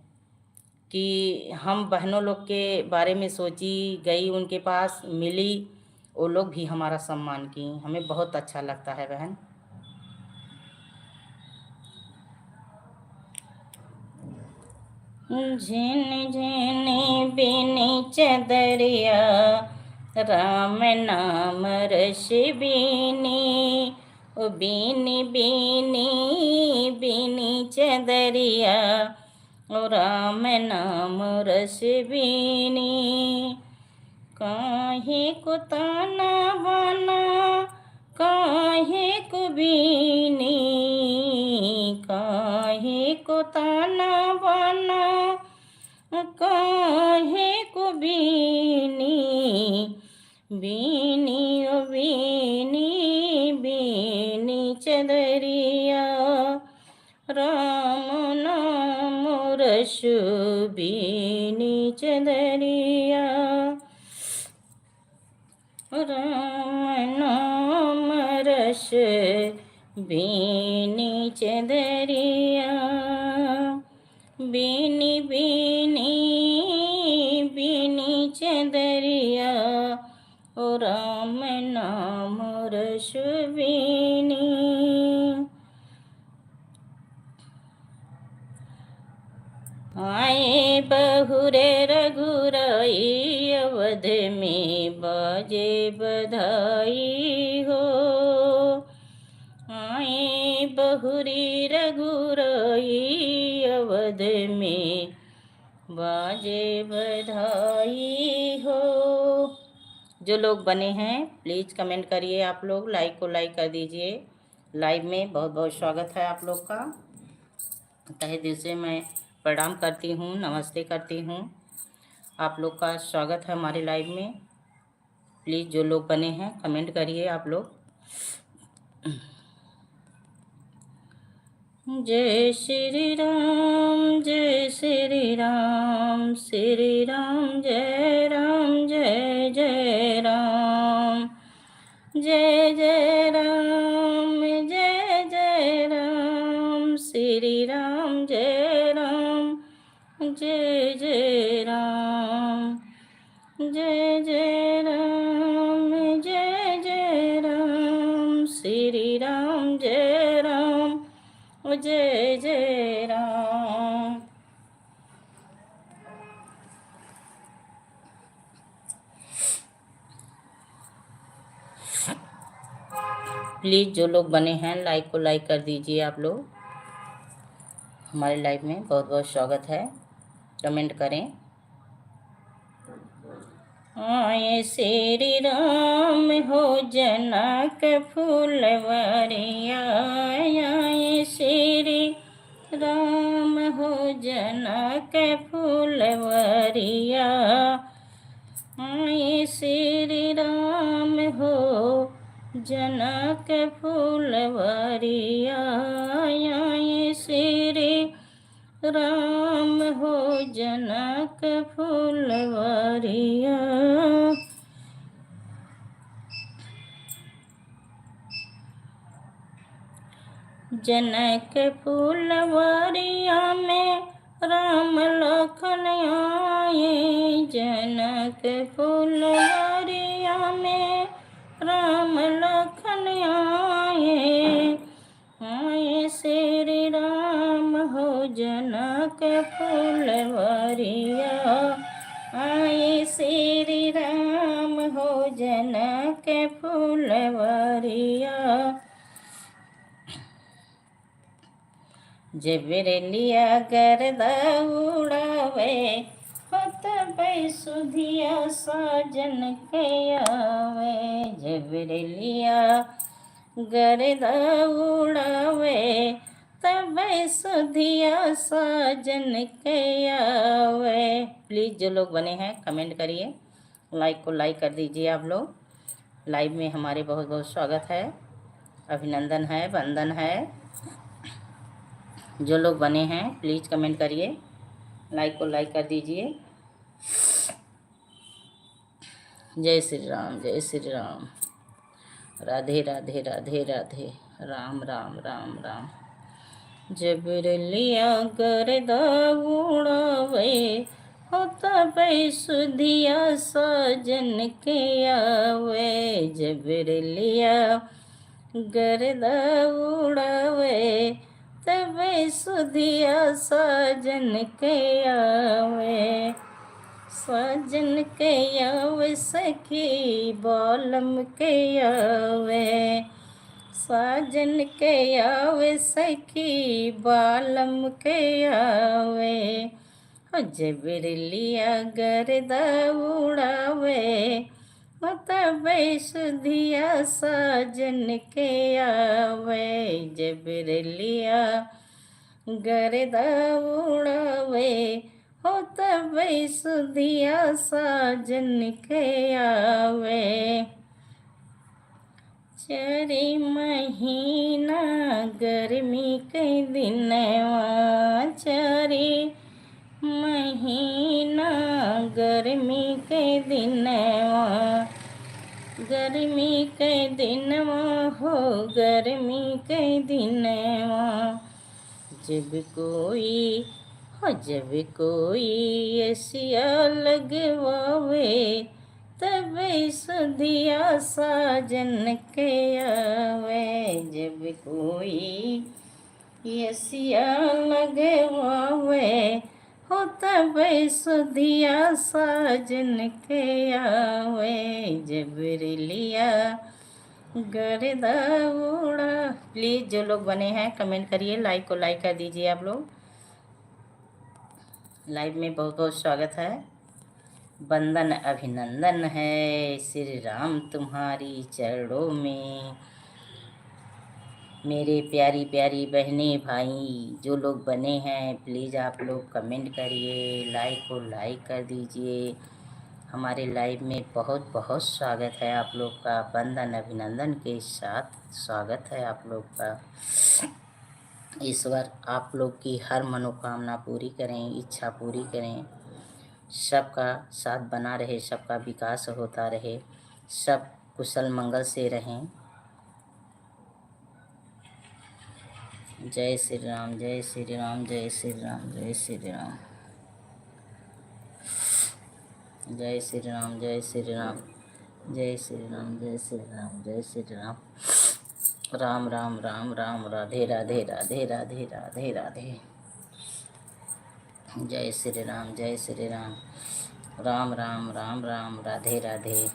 कि हम बहनों लोग के बारे में सोची, गई उनके पास मिली, वो लोग भी हमारा सम्मान की, हमें बहुत अच्छा लगता है बहन। झिन झिन बिनी चदरिया राम नाम रस बीनी ओ बीनी बीनी बीनी चदरिया ओ राम नाम रस बीनी काहे को ताना बाना काहे को बीनी काहे को ताना बाना काहे को बीनी बीनी ओ बीनी बीनी चदरिया राम नाम रसु बीनी चदरिया राम नाम रस बीनी चदरिया बीनी बीनी बीनी चदरिया ओ राम नाम रस बीनी आए बहुरे रघुराई अवध में बाजे बधाई हो आए बहुरी रघुराई अवध में बाजे बधाई हो। जो लोग बने हैं प्लीज़ कमेंट करिए, आप लोग लाइक को लाइक कर दीजिए। लाइव में बहुत बहुत स्वागत है आप लोग का। तहे दिल से मैं प्रणाम करती हूँ, नमस्ते करती हूँ। आप लोग का स्वागत है हमारे लाइव में। प्लीज़ जो लोग बने हैं कमेंट करिए आप लोग। जय श्री राम जय श्री राम, श्री राम जय राम जय जय राम, जय जय राम जय जय राम, श्री राम जय राम जय जय राम, जय जय राम जय जय राम, श्री राम जय राम जय जय राम। प्लीज़ जो लोग बने हैं लाइक को लाइक कर दीजिए आप लोग। हमारे लाइव में बहुत बहुत स्वागत है, कमेंट करें। आए श्री राम हो जनक फूलवरिया, आए श्री राम हो जनक फूलवरिया, आए श्री राम हो जनक फूलवरिया, आए श्री राम हो जनक फूलवरिया। जनक फूलवरिया में राम लखन आए, जनक फूलवरिया में राम लखन आए, आए श्री राम हो जनक फूलवरिया, आए श्री राम हो जनक फूलवरिया। जबरेलिया गर्दा उड़ावे होत सुधिया साजन के आवे, जबरेलिया गर्दा उड़ावे तब सुधिया साजन के आवे। प्लीज़ जो लोग बने हैं कमेंट करिए, लाइक को लाइक कर दीजिए आप लोग। लाइव में हमारे बहुत बहुत स्वागत है, अभिनंदन है, वंदन है। जो लोग बने हैं प्लीज़ कमेंट करिए, लाइक को लाइक कर दीजिए। जय श्री राम जय श्री राम, राधे राधे राधे राधे, राम राम राम राम। जबरेलिया गर्दा उड़ावे होत सुधिया साजन के आवे, जबरेलिया गर्दा उड़ावे तबे सुधिया साजन के आवे, साजन के आवे सखी बालम के आवे, साजन के आवे सखी बालम के आवे, जब बिरलिया गर्दा उड़ावे, तबे सुधिया साजन के आवे, जब बिरलिया गर्दा उड़ावे, हो तबे सुधिया साजन के आवे। चारे महीना गर्मी के दिनवा, चारे महीना गर्मी के दिनवा, गर्मी के दिनवा हो गर्मी के दिनवा, जब कोई जब कोई एसिया लगवावे, तबे सुधिया साजन के आवे, जब कोई एसिया लगवावे, हो तबे सुधिया साजन के आवे, जब बिरलिया गर्दा उड़ा। प्लीज़ जो लोग बने हैं कमेंट करिए, लाइक को लाइक कर दीजिए। आप लोग लाइव में बहुत बहुत स्वागत है, वंदन अभिनंदन है श्री राम तुम्हारी चरणों में। मेरे प्यारी प्यारी बहनें भाई जो लोग बने हैं प्लीज़ आप लोग कमेंट करिए, लाइक को लाइक कर दीजिए। हमारे लाइव में बहुत बहुत स्वागत है आप लोग का, वंदन अभिनंदन के साथ स्वागत है आप लोग का। ईश्वर आप लोग की हर मनोकामना पूरी करें, इच्छा पूरी करें, सबका साथ बना रहे, सबका विकास होता रहे, सब कुशल मंगल से रहें। जय श्री राम, जय श्री राम, जय श्री राम, जय श्री राम, जय श्री राम, जय श्री राम, जय श्री राम, जय श्री राम, जय श्री राम, राम राम राम राम, राधे राधे राधे राधे राधे राधे। जय श्री राम, जय श्री राम, राम राम राम राम, राधे राधे।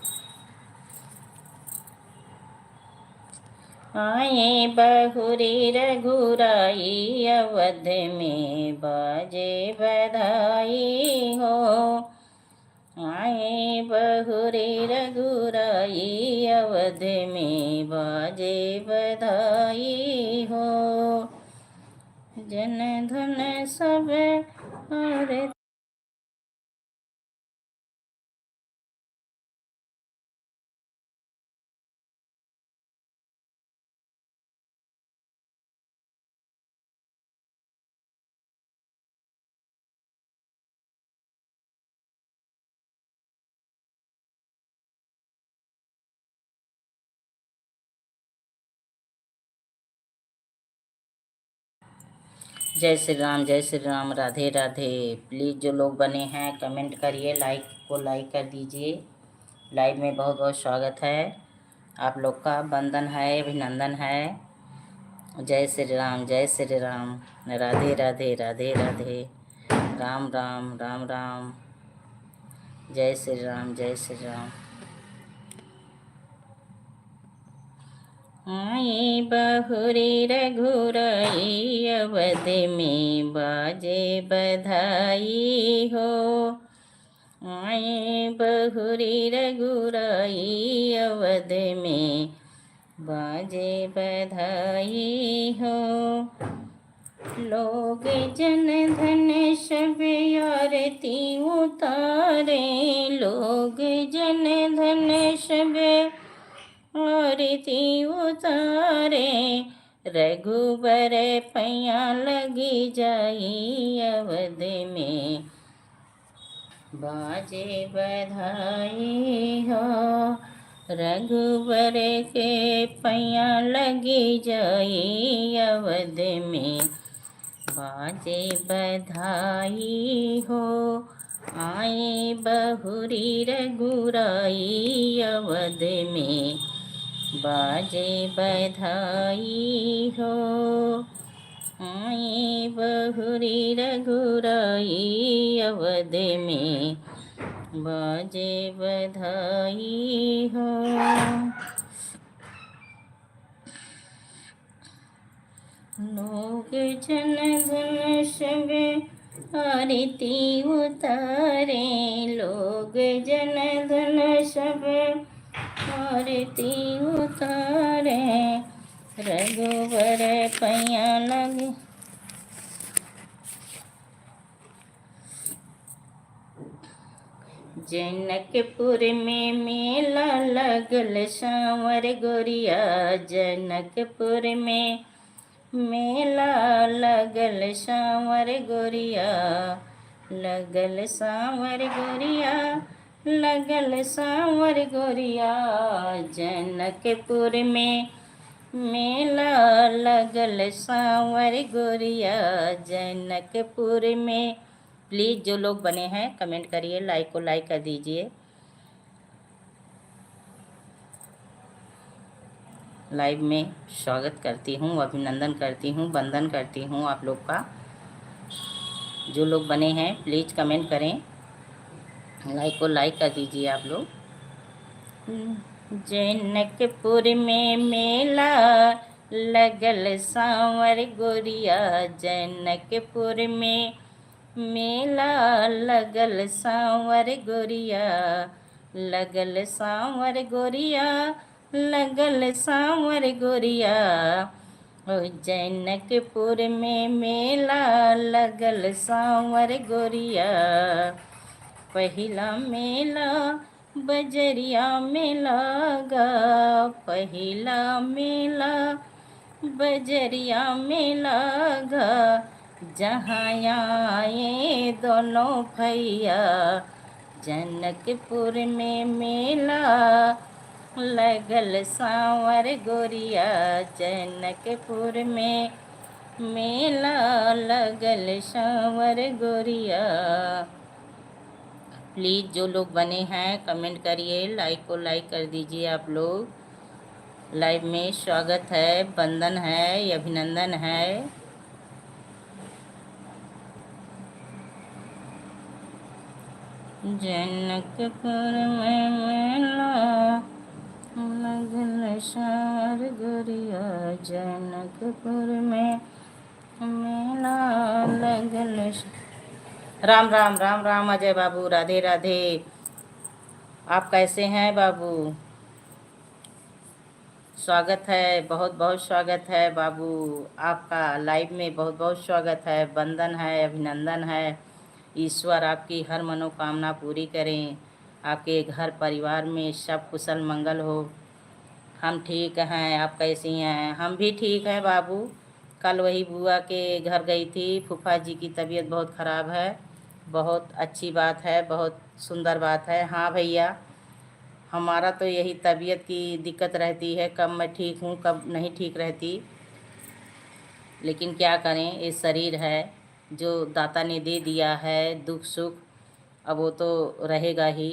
आए बहुरी रघुराई, अवध में बाजे बधाई हो, आए बहुरी रघुराई, अवध में बाजे बधाई हो, जन धन सब और जय श्री राम, जय श्री राम, राधे राधे। प्लीज़ जो लोग बने हैं कमेंट करिए, लाइक को लाइक कर दीजिए। लाइव में बहुत बहुत स्वागत है आप लोग का, वंदन है, अभिनंदन है। जय श्री राम, जय श्री राम, राधे राधे राधे राधे, राम राम राम राम, जय श्री राम, जय श्री राम। आए बहुरी रघुराई, अवध में बाजे बधाई हो, आए बहुरी रघुराई, अवध में बाजे बधाई हो, लोग जन धन सब आरती उतारे, लोग जन धन सब आरती उतारे, रघुबर पैया लगी जाई, अवध में बाजे बधाई हो, रघुबर के पैया लगी जाई, अवध में बाजे बधाई हो, आए बहुरी रघुराई, अवध में बाजे बधाई हो। आई बहुरी रघुराई अवध में बाजे बधाई हो। लोग जन धन सब आरती उतारे, लोग जन धन सब आरती उतारे, रघुवर पैया लगे। जनकपुर में मेला लगल सांवर गोरिया, जनकपुर में मेला लगल सांवर गोरिया, लगल सांवर गोरिया, लगल सांवर गोरिया, जनकपुर में मेला लगल सांवर गोरिया, जनकपुर में। प्लीज़ जो लोग बने हैं कमेंट करिए, लाइक को लाइक कर दीजिए। लाइव में स्वागत करती हूँ, अभिनंदन करती हूँ, वंदन करती हूँ आप लोग का। जो लोग बने हैं प्लीज़ कमेंट करें, लाइक को लाइक कर दीजिए आप लोग। जनकपुर में मेला लगल सांवर गोरिया, जनकपुर में मेला लगल सांवर गोरिया, लगल सांवर गोरिया, लगल सांवर गोरिया, ओ जनकपुर में मेला लगल सांवर गोरिया। पहिला मेला बजरिया में लगा, पहिला मेला बजरिया में लगा, जहाँ आए दोनों भैया, जनकपुर में मेला लगल सांवर गोरिया, जनकपुर में मेला लगल सांवर गोरिया। प्लीज़ जो लोग बने हैं कमेंट करिए, लाइक को लाइक कर दीजिए आप लोग। लाइव में स्वागत है, वंदन है, अभिनंदन है। जनकपुर में मेला लगल सांवर गोरिया, जनकपुर में मेला लगल। राम राम राम राम अजय बाबू, राधे राधे। आप कैसे हैं बाबू? स्वागत है, बहुत बहुत स्वागत है बाबू आपका। लाइव में बहुत बहुत स्वागत है, वंदन है, अभिनंदन है। ईश्वर आपकी हर मनोकामना पूरी करें, आपके घर परिवार में सब कुशल मंगल हो। हम ठीक हैं, आप कैसी हैं? हम भी ठीक हैं बाबू। कल वही बुआ के घर गई थी, फूफा जी की तबीयत बहुत ख़राब है। बहुत अच्छी बात है, बहुत सुंदर बात है। हाँ भैया, हमारा तो यही तबीयत की दिक्कत रहती है, कब मैं ठीक हूँ कब नहीं ठीक रहती। लेकिन क्या करें, ये शरीर है जो दाता ने दे दिया है, दुख सुख अब वो तो रहेगा ही।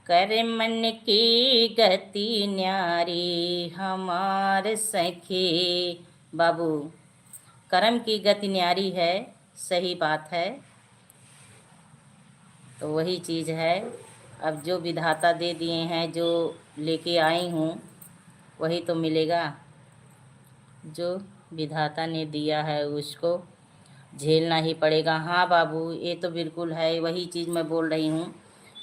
कर मन की गति न्यारी हमार सखी। बाबू, कर्म की गति न्यारी है, सही बात है। तो वही चीज़ है, अब जो विधाता दे दिए हैं, जो लेके आई हूँ वही तो मिलेगा। जो विधाता ने दिया है उसको झेलना ही पड़ेगा। हाँ बाबू, ये तो बिल्कुल है, वही चीज़ मैं बोल रही हूँ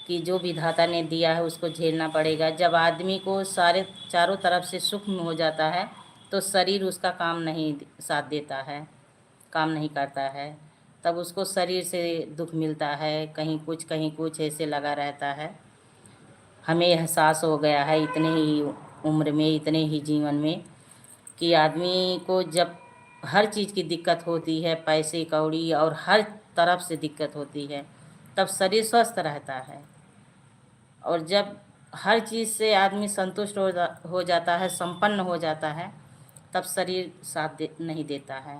कि जो विधाता ने दिया है उसको झेलना पड़ेगा। जब आदमी को सारे चारों तरफ से सुख हो जाता है तो शरीर उसका काम नहीं साथ देता है, काम नहीं करता है, तब उसको शरीर से दुख मिलता है, कहीं कुछ ऐसे लगा रहता है। हमें एहसास हो गया है इतने ही उम्र में, इतने ही जीवन में, कि आदमी को जब हर चीज़ की दिक्कत होती है, पैसे कौड़ी और हर तरफ से दिक्कत होती है, तब शरीर स्वस्थ रहता है। और जब हर चीज़ से आदमी संतुष्ट हो जाता है, संपन्न हो जाता है, तब शरीर साथ नहीं देता है।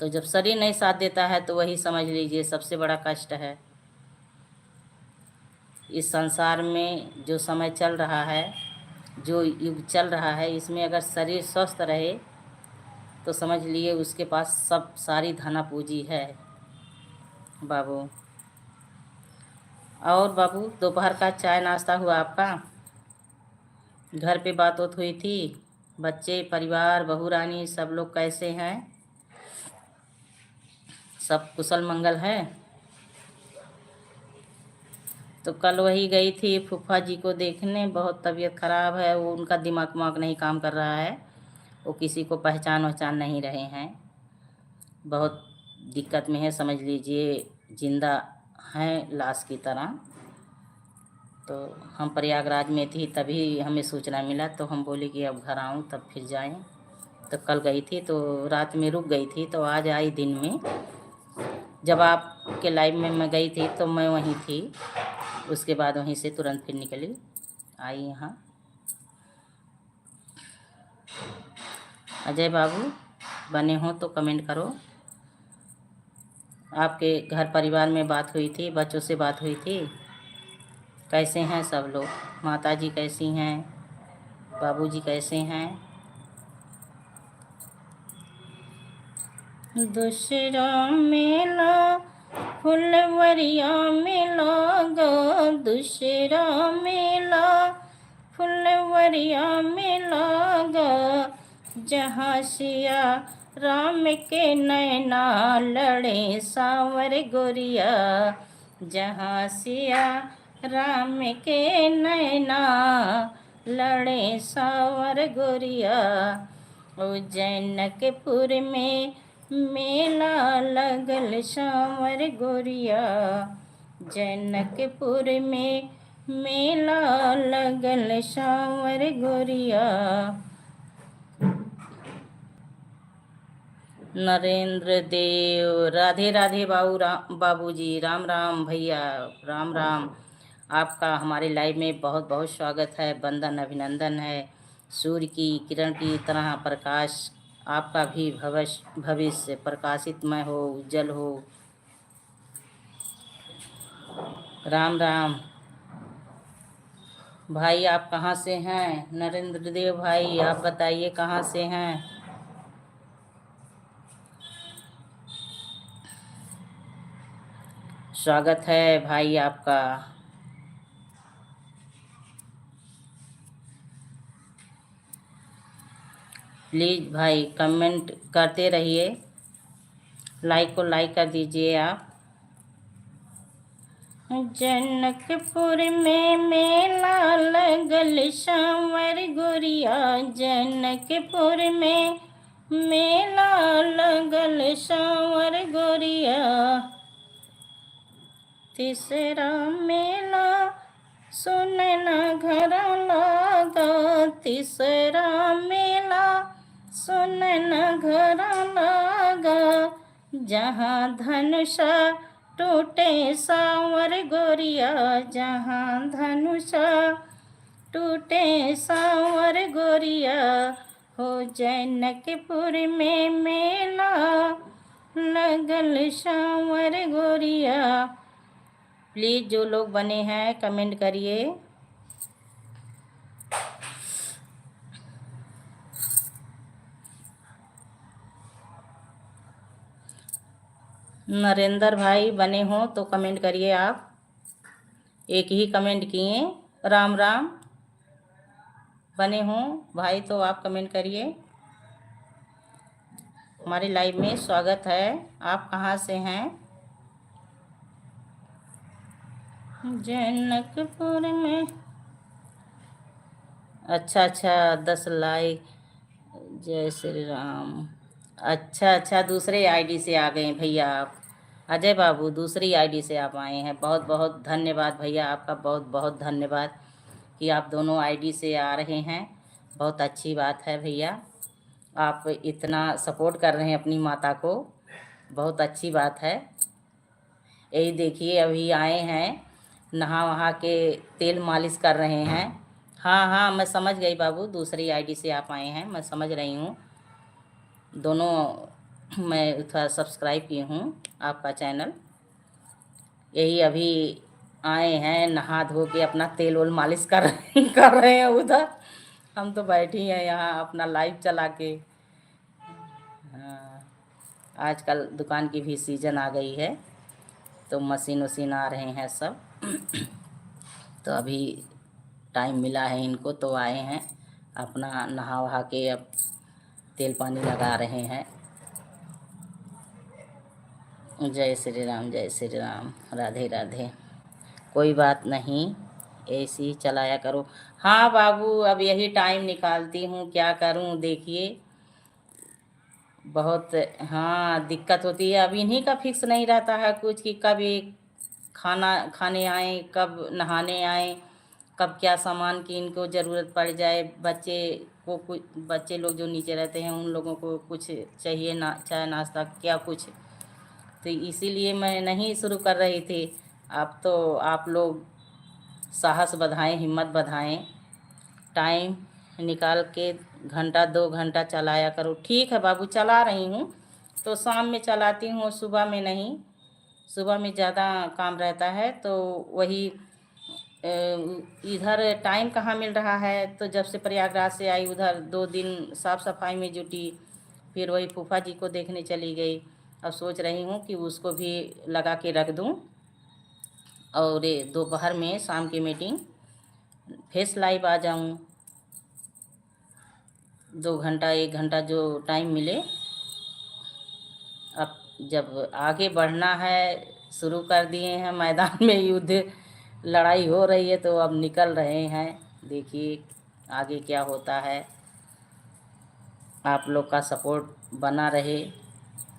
तो जब शरीर नहीं साथ देता है तो वही समझ लीजिए सबसे बड़ा कष्ट है। इस संसार में जो समय चल रहा है, जो युग चल रहा है, इसमें अगर शरीर स्वस्थ रहे तो समझ लिए उसके पास सब सारी धना पूंजी है बाबू। और बाबू दोपहर का चाय नाश्ता हुआ आपका? घर पे बात हुई थी? बच्चे, परिवार, बहू रानी सब लोग कैसे हैं? सब कुशल मंगल है? तो कल वही गई थी फूफा जी को देखने, बहुत तबीयत ख़राब है, वो उनका दिमाग नहीं काम कर रहा है, वो किसी को पहचान नहीं रहे हैं, बहुत दिक्कत में है, समझ लीजिए जिंदा हैं लाश की तरह। तो हम प्रयागराज में थी तभी हमें सूचना मिला, तो हम बोले कि अब घर आऊँ तब फिर जाएं। तो कल गई थी तो रात में रुक गई थी, तो आज आई दिन में। जब आपके लाइव में मैं गई थी तो मैं वहीं थी, उसके बाद वहीं से तुरंत फिर निकली आई यहाँ। अजय बाबू बने हो तो कमेंट करो। आपके घर परिवार में बात हुई थी, बच्चों से बात हुई थी? कैसे हैं सब लोग? माता जी कैसी हैं? बाबूजी कैसे हैं? दूसरा मेला फुलवरिया मेला गो, दूसरा मेला फुलवरिया मेला गो, जहाँ सिया राम के नैना लड़े सावर गोरिया, जहाँ सिया राम के नैना लड़े सावर गोरिया। जनकपुर में मेला लगल सावर गोरिया, जनकपुर में मेला लगल सावर गोरिया। नरेंद्र देव राधे राधे बाबूजी, राम राम भैया, राम राम। आपका हमारे लाइव में बहुत बहुत स्वागत है, वंदन अभिनंदन है। सूर्य की किरण की तरह प्रकाश आपका भी भविष्य प्रकाशितमय हो, उज्जवल हो। राम राम भाई, आप कहाँ से हैं? नरेंद्र देव भाई आप बताइए कहाँ से हैं? स्वागत है भाई आपका। प्लीज़ भाई कमेंट करते रहिए, लाइक को लाइक कर दीजिए आप। जनकपुर में मेला लगल सावर गोरिया, जनकपुर में मेला लगल सावर गोरिया। तीसरा मेला सुनना घर लागा, तीसरा मेला सुनना घर लागा, जहाँ धनुषा टूटे सावर गोरिया, जहाँ धनुषा टूटे सावर गोरिया। हो जनकपुर में मेला लगल सावर गोरिया। प्लीज़ जो लोग बने हैं कमेंट करिए। नरेंद्र भाई बने हो तो कमेंट करिए आप, एक ही कमेंट किए, राम राम। बने हो भाई तो आप कमेंट करिए। हमारे लाइव में स्वागत है। आप कहाँ से हैं? जनकपुर में अच्छा 10 लाइक, जय श्री राम। अच्छा दूसरे आईडी से आ गए भैया आप। अजय बाबू दूसरी आईडी से आप आए हैं, बहुत बहुत धन्यवाद भैया आपका, बहुत बहुत धन्यवाद कि आप दोनों आईडी से आ रहे हैं। बहुत अच्छी बात है भैया, आप इतना सपोर्ट कर रहे हैं अपनी माता को, बहुत अच्छी बात है। यही देखिए अभी आए हैं, नहा वहा के तेल मालिश कर रहे हैं। हाँ मैं समझ गई बाबू, दूसरी आईडी से आप आए हैं, मैं समझ रही हूँ। दोनों मैं थोड़ा सब्सक्राइब की हूँ आपका चैनल। यही अभी आए हैं, नहा धो के अपना तेल वोल मालिश कर रहे हैं उधर। हम तो बैठी हैं यहाँ अपना लाइव चला के। आजकल दुकान की भी सीज़न आ गई है, तो मशीन वशीन आ रहे हैं सब। तो अभी टाइम मिला है इनको, तो आए हैं, अपना नहा वहा के अब तेल पानी लगा रहे हैं। जय श्री राम, जय श्री राम, राधे राधे। कोई बात नहीं, ऐसे ही चलाया करो। हाँ बाबू, अब यही टाइम निकालती हूँ, क्या करूँ, देखिए बहुत हाँ दिक्कत होती है। अब इन्हीं का फिक्स नहीं रहता है कुछ, कि कब ये खाना खाने आए, कब नहाने आए, कब क्या सामान की इनको ज़रूरत पड़ जाए। बच्चे को कुछ, बच्चे लोग जो नीचे रहते हैं उन लोगों को कुछ चाहिए ना, चाय नाश्ता क्या कुछ, तो इसीलिए मैं नहीं शुरू कर रही थी। अब तो आप लोग साहस बढ़ाएं, हिम्मत बढ़ाएं, टाइम निकाल के घंटा 2 घंटा चलाया करो। ठीक है बाबू, चला रही हूँ, तो शाम में चलाती हूँ, सुबह में नहीं। सुबह में ज़्यादा काम रहता है, तो वही इधर टाइम कहाँ मिल रहा है। तो जब से प्रयागराज से आई, उधर 2 दिन साफ़ सफाई में जुटी, फिर वही फूफा जी को देखने चली गई। अब सोच रही हूँ कि उसको भी लगा के रख दूँ, और ये दोपहर में शाम की मीटिंग फेस लाइव आ जाऊँ। 2 घंटा 1 घंटा जो टाइम मिले। अब जब आगे बढ़ना है, शुरू कर दिए हैं, मैदान में युद्ध लड़ाई हो रही है, तो अब निकल रहे हैं। देखिए आगे क्या होता है। आप लोग का सपोर्ट बना रहे,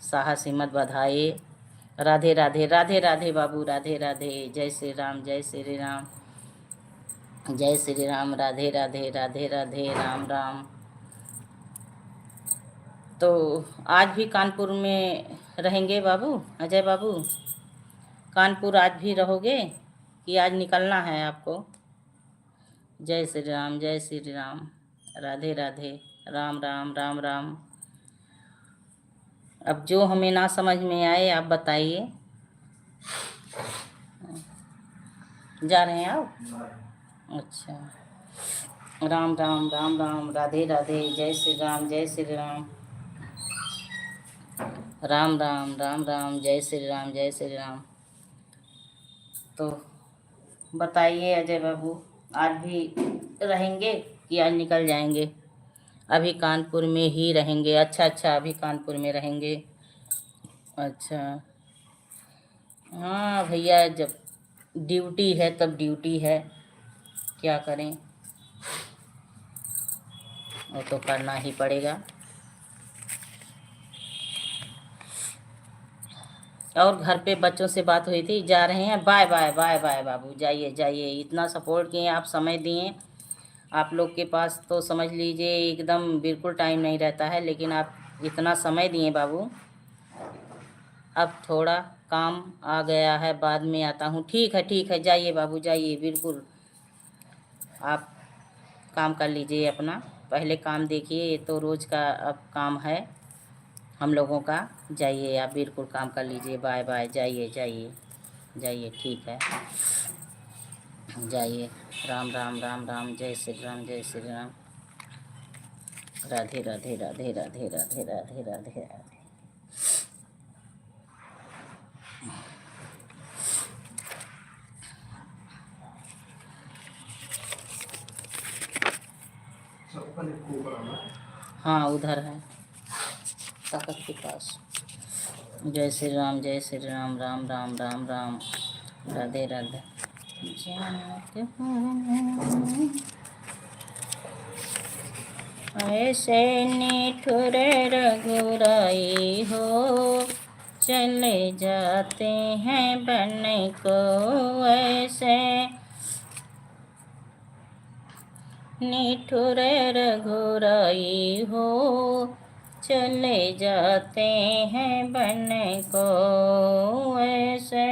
साहस हिम्मत बढ़ाए। राधे राधे, राधे राधे बाबू, राधे राधे। जय श्री राम, जय श्री राम, जय श्री राम, राधे राधे, राधे राधे, राम राम। तो आज भी कानपुर में रहेंगे बाबू, अजय बाबू? कानपुर आज भी रहोगे कि आज निकलना है आपको? जय श्री राम, जय श्री राम, राधे राधे, राम राम, राम राम। अब जो हमें ना समझ में आए आप बताइए। जा रहे हैं आप? अच्छा, राम राम, राम राम, राधे राधे, जय श्री राम, जय श्री राम, राम राम, राम राम, जय श्री राम, जय श्री राम। तो बताइए अजय बाबू, आज भी रहेंगे कि आज निकल जाएंगे? अभी कानपुर में ही रहेंगे? अच्छा अच्छा, अभी कानपुर में रहेंगे। अच्छा हाँ भैया, जब ड्यूटी है तब ड्यूटी है, क्या करें, वो तो करना ही पड़ेगा। और घर पे बच्चों से बात हुई थी, जा रहे हैं? बाय बाय, बाय बाय बाबू, जाइए जाइए। इतना सपोर्ट किए आप, समय दिए। आप लोग के पास तो समझ लीजिए एकदम बिल्कुल टाइम नहीं रहता है, लेकिन आप इतना समय दिए बाबू। अब थोड़ा काम आ गया है, बाद में आता हूँ। ठीक है, ठीक है, जाइए बाबू, जाइए, बिल्कुल आप काम कर लीजिए अपना। पहले काम देखिए, ये तो रोज़ का अब काम है हम लोगों का। जाइए आप, बिल्कुल काम कर लीजिए। बाय बाय, जाइए जाइए जाइए, ठीक है, जाइए। राम राम, राम राम, जय श्री राम, जय श्री राम, राधे राधे, राधे राधे, राधे राधे, राधे राधे। हाँ उधर है, तखत के पास। जय श्री राम, जय श्री राम, राम राम, राम राम, राधे राधे। ऐसे निठुर रघुराई हो, चले जाते हैं बन को। ऐसे निठुर रघुराई हो, चले जाते हैं बन को। ऐसे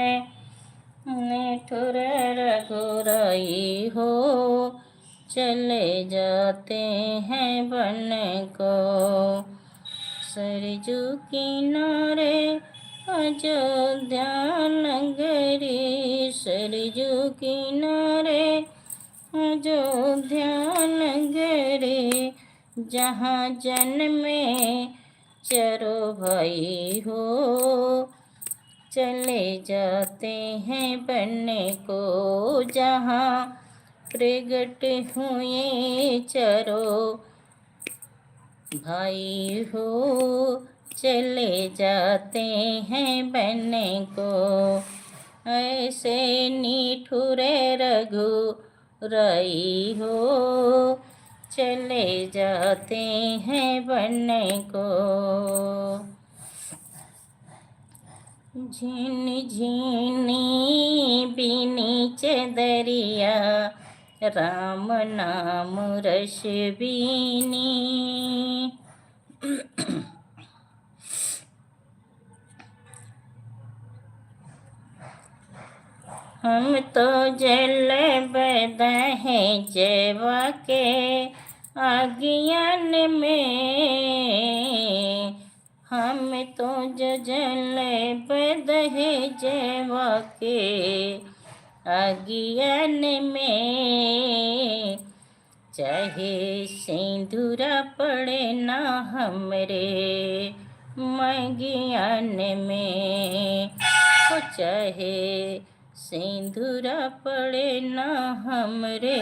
निठुर रघुराई हो, चले जाते हैं बन को। सरजू किनारे अयोध्या नगरी, सरजू किनारे अयोध्या नगरी, जहाँ जन्मे चरो भाई हो, चले जाते हैं बनने को जहाँ प्रगट हुए चरो भाई हो, चले जाते हैं बनने को। ऐसे निठुरे रघु रई हो, चले जाते हैं बनने को। झिन झिनी बीनी चदरिया, राम नाम रस बीनी। हम तो जल बदहे जेवा के आज्ञान में, हम तो जल बदहे जेवा के आज्ञान में। चाहे सिंदूरा पड़े ना हमरे मगियान में, चाहे सिंदूरा पड़े ना हमरे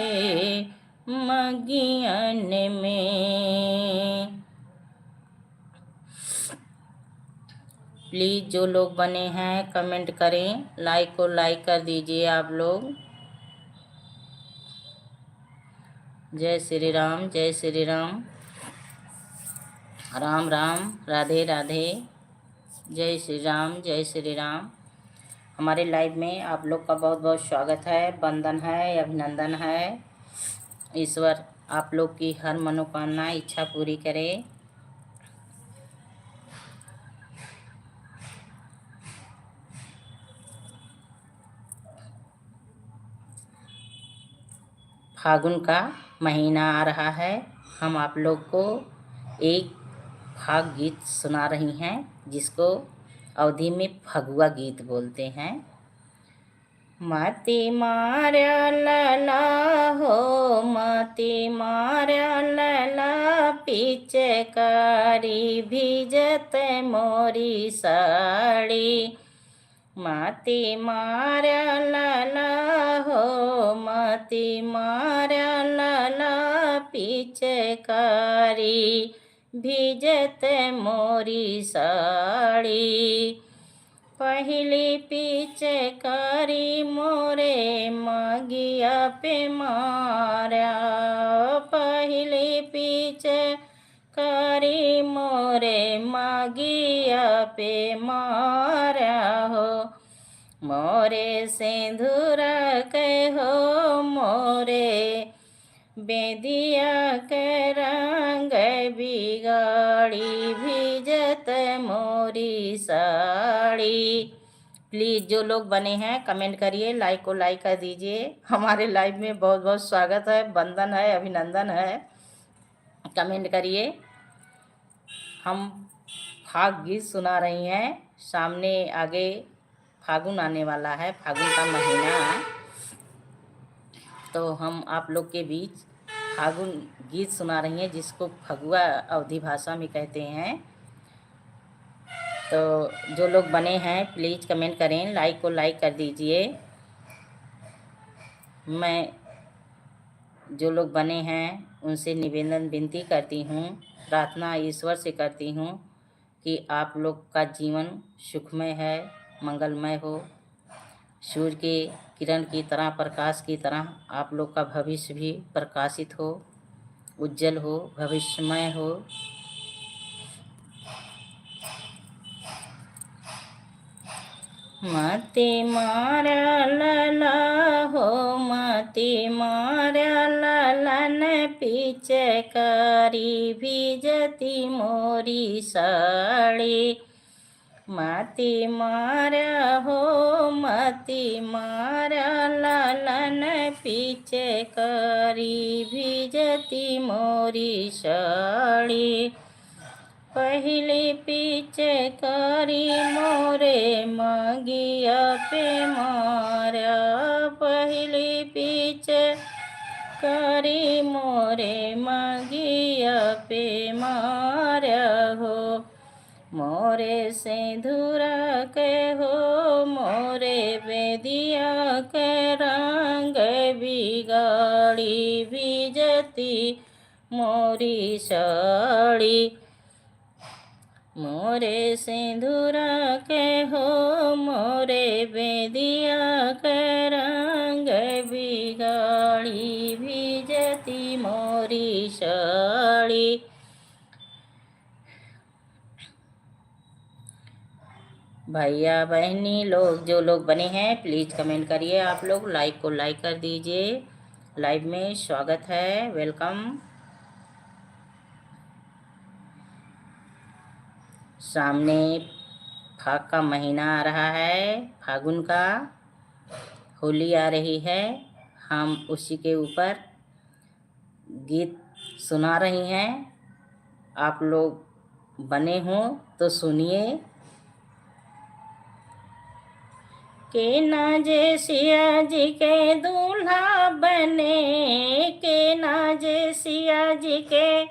मगियान में। प्लीज़ जो लोग बने हैं कमेंट करें, लाइक को लाइक कर दीजिए आप लोग। जय श्री राम, जय श्री राम, राम राम, राधे राधे, जय श्री राम, जय श्री राम। हमारे लाइव में आप लोग का बहुत बहुत स्वागत है, वंदन है, अभिनंदन है। ईश्वर आप लोग की हर मनोकामना इच्छा पूरी करे। फागुन का महीना आ रहा है, हम आप लोग को एक फाग गीत सुना रही हैं जिसको अवधी में फगुआ गीत बोलते हैं। मती मारा लला हो, मती मारा लला, पिचकारी भिजत मोरी साड़ी। मती मारा लला हो, मती मारा लला, पिचकारी भिजत मोरी साड़ी। पहली पिचकारी मोरे मगिया पे मारा, पहली पिचकारी मोरे मगिया पे मारा हो। मोरे सिंदूरा के हो, मोरे बेदिया के रंग बिगाड़ी, भिजत मोरी साड़ी। प्लीज़ जो लोग बने हैं कमेंट करिए, लाइक को लाइक कर दीजिए। हमारे लाइव में बहुत बहुत स्वागत है, वंदन है, अभिनंदन है। कमेंट करिए। हम फाग गीत सुना रही हैं, सामने आगे फागुन आने वाला है, फागुन का महीना, तो हम आप लोग के बीच फागुन गीत सुना रही हैं जिसको फगुआ अवधी भाषा में कहते हैं। तो जो लोग बने हैं प्लीज़ कमेंट करें, लाइक को लाइक कर दीजिए। मैं जो लोग बने हैं उनसे निवेदन विनती करती हूँ, प्रार्थना ईश्वर से करती हूँ कि आप लोग का जीवन सुखमय है, मंगलमय हो। सूर्य के किरण की तरह, प्रकाश की तरह आप लोग का भविष्य भी प्रकाशित हो, उज्जवल हो, भविष्यमय हो। मती मारा लला हो, मती मारा ललन, पिचकारी भिजती मोरी साड़ी। मती मारा हो, मती मारा ललन, पिचकारी भिजती मोरी साड़ी। पहली पिचकारी मोरे मगिया पे मारा, पहली पिचकारी मोरे मगिया पे मारा हो। मोरे सिंदूरा के हो मोरे बेदिया के रंग बिगाड़ी बीजती मोरी साड़ी। मोरे सिंदूरा के हो मोरे बेदिया के रंग बिगाड़ी बीजती मोरी साड़ी। भैया बहनी लोग जो लोग बने हैं प्लीज़ कमेंट करिए। आप लोग लाइक को लाइक कर दीजिए। लाइव में स्वागत है, वेलकम। सामने फाग का महीना आ रहा है, फागुन का, होली आ रही है। हम उसी के ऊपर गीत सुना रही हैं। आप लोग बने हो तो सुनिए। के ना जे सिया जी के दूल्हा बने, के ना जे सिया जी के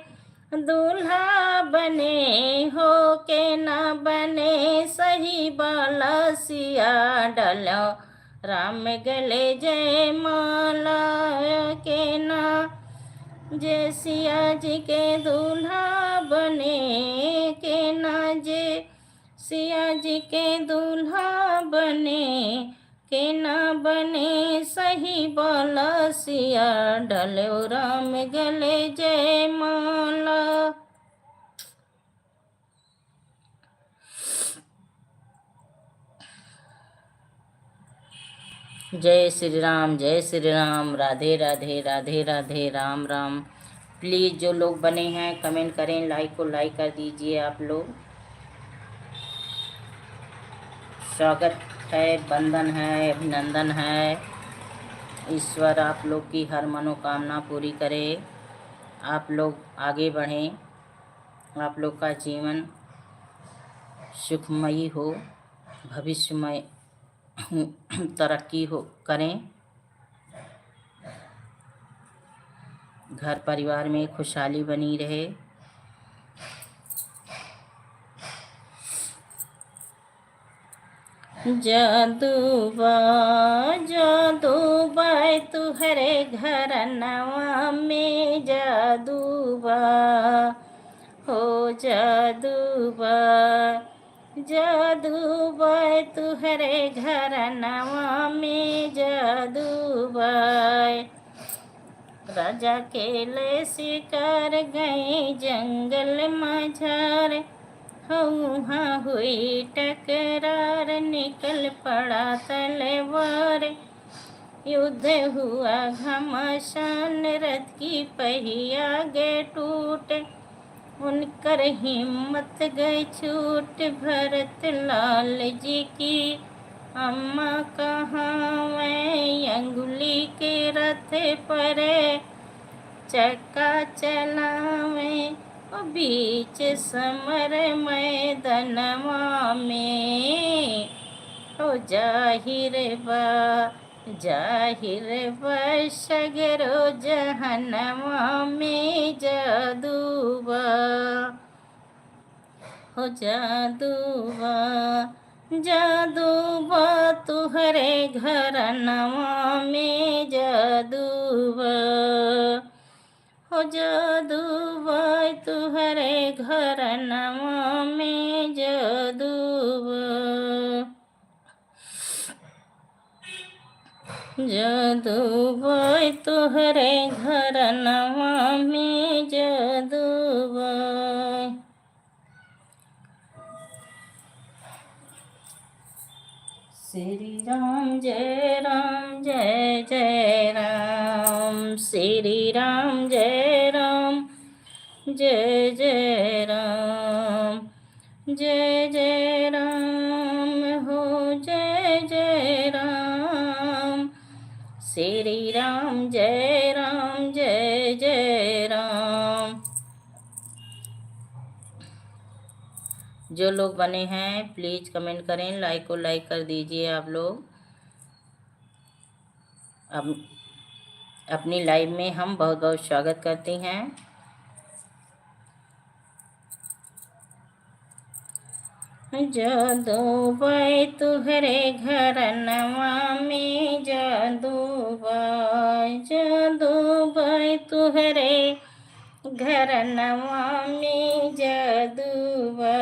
दूल्हा बने हो, के ना बने सही बाला सिया डालो राम गले जय माला। के ना जे सिया जी के दूल्हा बने, के ना जे सिया जी के दूल्हा बने, के ना बने सही बाला सिया डालो राम गले जय माला। जय श्री राम, जय श्री राम, राधे राधे, राधे राधे, राम राम। प्लीज़ जो लोग बने हैं कमेंट करें, लाइक को लाइक कर दीजिए। आप लोग स्वागत है, बंधन है, अभिनंदन है। ईश्वर आप लोग की हर मनोकामना पूरी करे, आप लोग आगे बढ़ें, आप लोग का जीवन सुखमयी हो, भविष्यमय तरक्की हो करें, घर परिवार में खुशहाली बनी रहे। जादूबा जादूबा तुहरे घर नवा में जादूबा हो, जादूबा जादूबा तुहरे घर नवा में जादूबा। राजा केले शिकार गए जंगल मझार, वहाँ हुई टकरार निकल पड़ा तलवार। युद्ध हुआ घमासान रथ की पहिया गए टूट, उनकर हिम्मत गई छूट। भरत लाल जी की अम्मा कहाँ मैं अंगुली के रथ पर चक्का चलावे, बीच समर मैदानवा में हो जाहिर बा सगरो जहनवा में जादूबा हो, जादूबा जादूबा तुहरे घर नवा में जादूबा हो, जादूबा तुहरे घर नवा में जादूबा। जादूबा तुहरे घर नवा में जादूबा। श्री राम जय राम, जय जय राम। श्री राम जय राम, जय जय राम, जय जय राम हो, जय जय राम। श्री राम जय राम, जय जय राम। जो लोग बने हैं प्लीज़ कमेंट करें, लाइक को लाइक कर दीजिए। आप लोग अब अपनी लाइव में हम बहुत बहुत स्वागत करते हैं। जादू बाई तुहरे घर नवा में जादू बाई तुहरे घर नवा में जादू बा।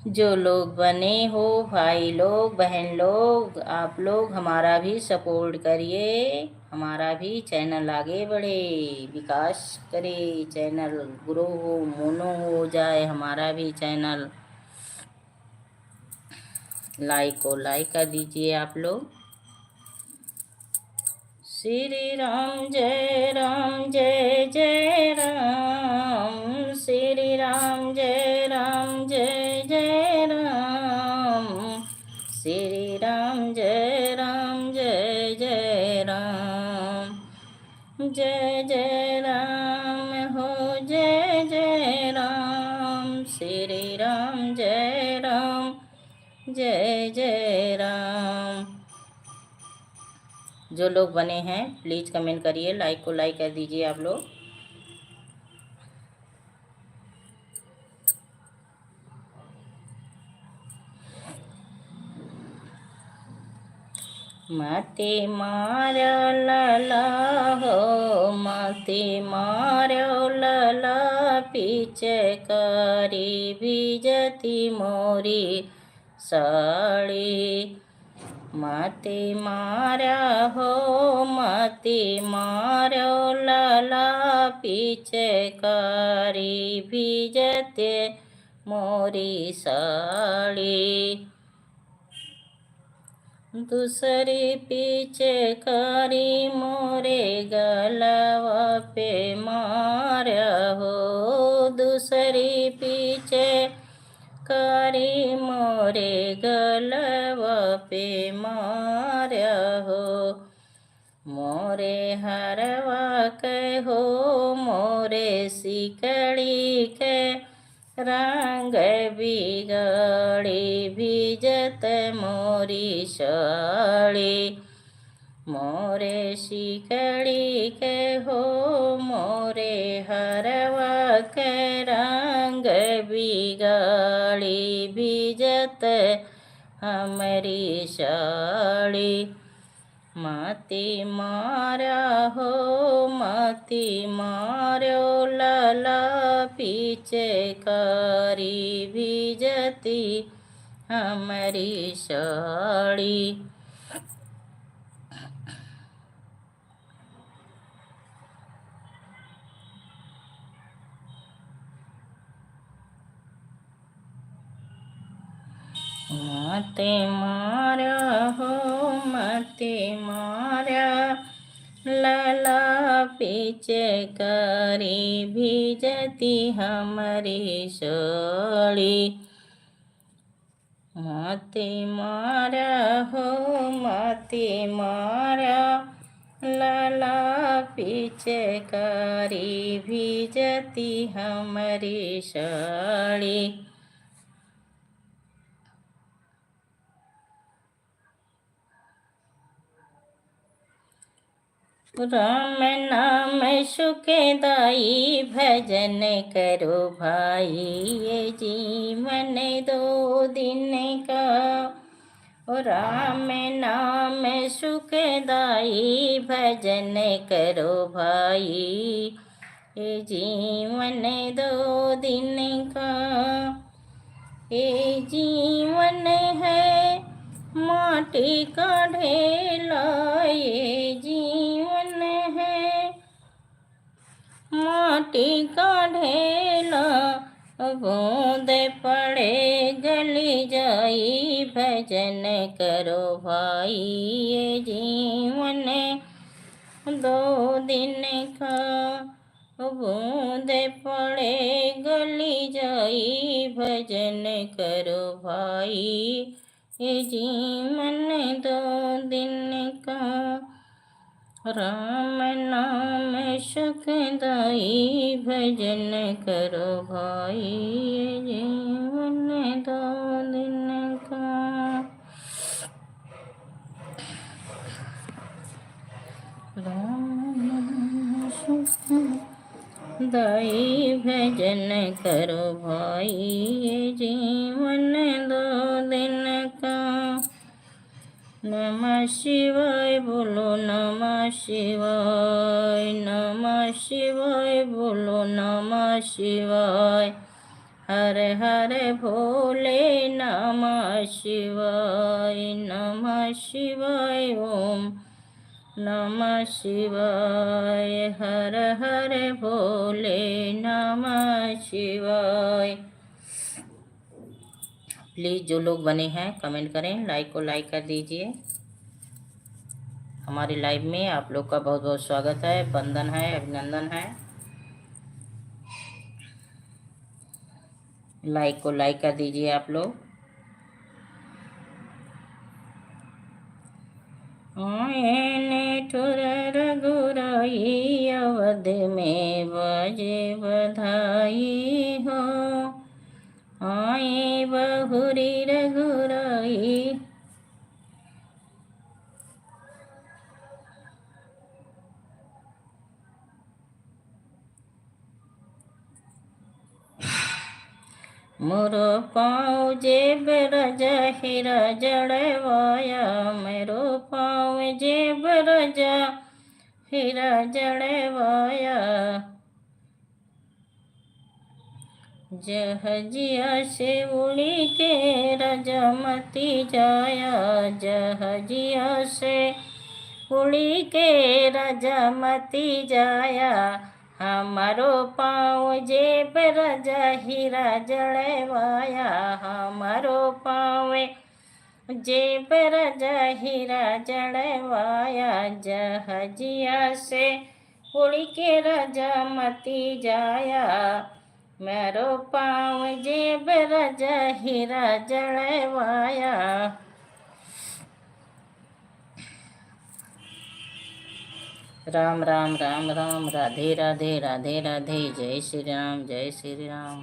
जो लोग बने हो भाई लोग बहन लोग, आप लोग हमारा भी सपोर्ट करिए, हमारा भी चैनल आगे बढ़े, विकास करे, चैनल ग्रो हो, मोनो हो जाए हमारा भी चैनल। लाइक कर दीजिए आप लोग। श्री राम जय राम जय जय राम, श्री राम जय राम जय जय राम, श्री राम जय राम जय जय राम, जय जय राम हो जय जय राम, श्री राम जय राम जय जय राम। जो लोग बने हैं प्लीज़ कमेंट करिए, लाइक कर दीजिए आप लोग। मते मारो लला हो, मते मारो लला, पीछे करी बीजती मोरी साड़ी। मते मारा हो, मते मारो लला, पीछे करी बीजते मोरी साड़ी। दूसरी पीछे करी मोरे गलवा पे मारा हो, दूसरी पीछे करी मोरे गलवा पे मारा हो। मोरे हरवा के हो, मोरे सिकड़ी के रंग बिगड़ी भिजत मोरी साड़ी। मोरे सिकड़ी के हो, मोरे हरवा के रंग बिगड़ी भिजत हमारी साड़ी। मती मारा हो, मती मारो लला, पीछे करी भिजती हमारी साड़ी। मते मारा हो, मते मारा लला, पीछे करी भिजती हमारी साड़ी। मते मारा हो, मते मारा लला, पीछे करी भिजती हमारी साड़ी। राम नाम सुखदाई, भजन करो भाई, ये जीवन दो दिन का। राम नाम सुखदाई, भजन करो भाई, ये जीवन दो दिन का। ये जीवन है माटी का ढेला, ये जीवन है माटी का ढेला। बूंद पड़े गली जाई, भजन करो भाई, ये जीवन दो दिन का। बूंद पड़े गली जाई, भजन करो भाई, ये जीवन दो दिन का। राम नाम सुखदाई, भजन करो भाई, ये जीवन दो दिन का। राम नाम दाई भजन करो भाई, ये जीवन 2 दिन का। नमः शिवाय बोलो, नमः शिवाय, नमः शिवाय बोलो, नमः शिवाय। हर हर भोले नमः शिवाय, नमः शिवाय ओम नमः शिवाय। हर हर भोले नमः शिवाय। प्लीज़ जो लोग बने हैं कमेंट करें, लाइक को लाइक कर दीजिए। हमारे लाइव में आप लोग का बहुत बहुत स्वागत है, वंदन है, अभिनंदन है। लाइक को लाइक कर दीजिए आप लोग। ठुर रघुराई, अवध में बजे बधाई हो। आए बहुरी रघुराई। मोरो पाँव जेब रज हीरा जड़वाया, मेरो पाँव जेब रज हीरा जड़वाया। जहाजिया से उड़ी के रजमती जाया, जहाजिया से उड़ी के रजमती जाया। हमारो पाँव जेब रजा हीरा जड़वाया, हमारो पाँव जेब रजा हीरा जड़वाया। जहाजिया से उड़ के रजमती जाया, मेरो पाँव जेब रजा हीरा जड़वाया। राम राम राम राम, राधे राधे राधे राधे, जय श्री राम जय श्री राम।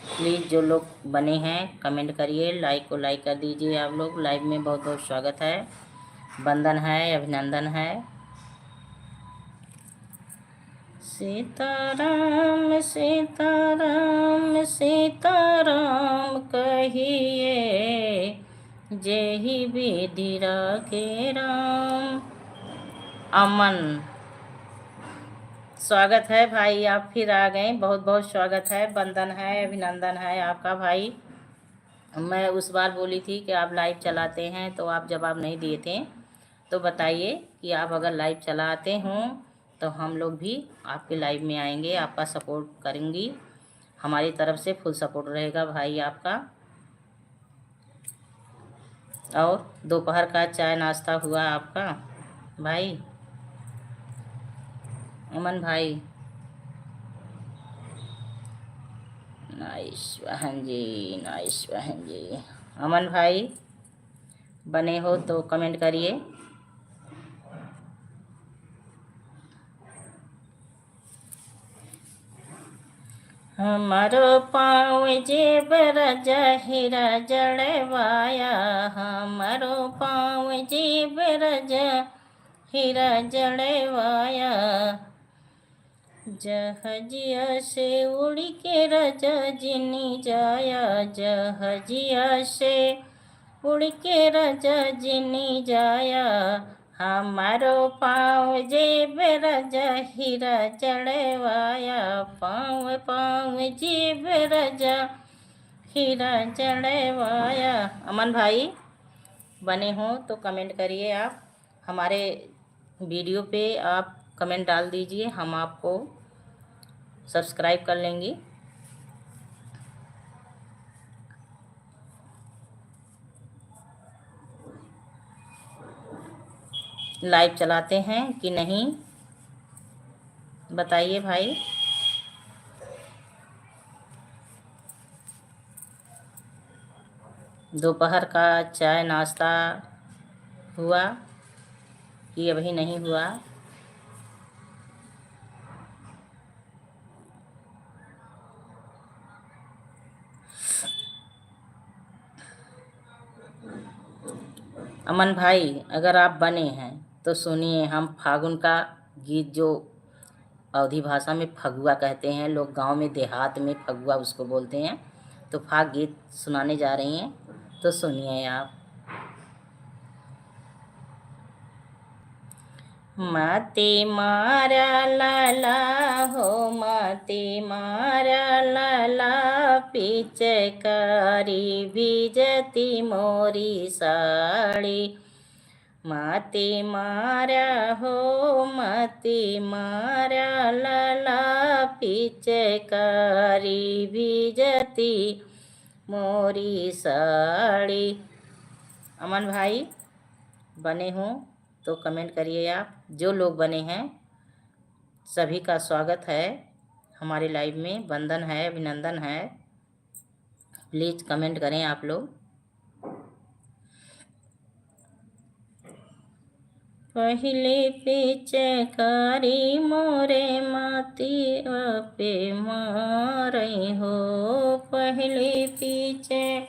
प्लीज़ जो लोग बने हैं कमेंट करिए, लाइक को लाइक कर दीजिए। आप लोग लाइव में बहुत बहुत स्वागत है, वंदन है, अभिनंदन है। सीताराम सीताराम सीताराम कहिए, जेहि विधि राखे राम। अमन, स्वागत है भाई, आप फिर आ गए, बहुत बहुत स्वागत है। वंदन है, अभिनंदन है आपका भाई। मैं उस बार बोली थी कि आप लाइव चलाते हैं, तो आप जवाब नहीं दिए थे। तो बताइए कि आप अगर लाइव चलाते हों तो हम लोग भी आपके लाइव में आएंगे, आपका सपोर्ट करेंगी। हमारी तरफ से फुल सपोर्ट रहेगा भाई आपका। और दोपहर का चाय नाश्ता हुआ आपका भाई? अमन भाई, नाइस बहन जी, नाइस बहन जी। अमन भाई बने हो तो कमेंट करिए। हमारो पाँव जेब रजा हीरा जड़वाया, हमारो पाँव जेब रजा हीरा जड़वाया। जहाजिया से उड़ के रजा जिनी जाया, जहाजिया से उड़ के रजा जिनी जाया। हमारो पाँव जेब रजा हीरा जड़वाया, पाँव पाँव जेब रजा हीरा जड़वाया। अमन भाई बने हो तो कमेंट करिए। आप हमारे वीडियो पे आप कमेंट डाल दीजिए, हम आपको सब्सक्राइब कर लेंगे। लाइव चलाते हैं कि नहीं बताइए भाई। दोपहर का चाय नाश्ता हुआ कि अभी नहीं हुआ? अमन भाई अगर आप बने हैं तो सुनिए, हम फागुन का गीत जो अवधी भाषा में फगुआ कहते हैं, लोग गांव में देहात में फगुआ उसको बोलते हैं, तो फाग गीत सुनाने जा रही हैं, तो सुनिए आप। माते मारा लाला हो, माते मारा लाला, पिचकारी भिजती मोरी साड़ी। माते मारा हो, माते मारा लाला, पिचकारी भिजती मोरी साड़ी। अमन भाई बने हों तो कमेंट करिए आप। जो लोग बने हैं सभी का स्वागत है हमारे लाइव में, वंदन है, अभिनंदन है। प्लीज़ कमेंट करें आप लोग। पहले पिचकारी मोरे माती पे मारे हो, पहले पिचकारी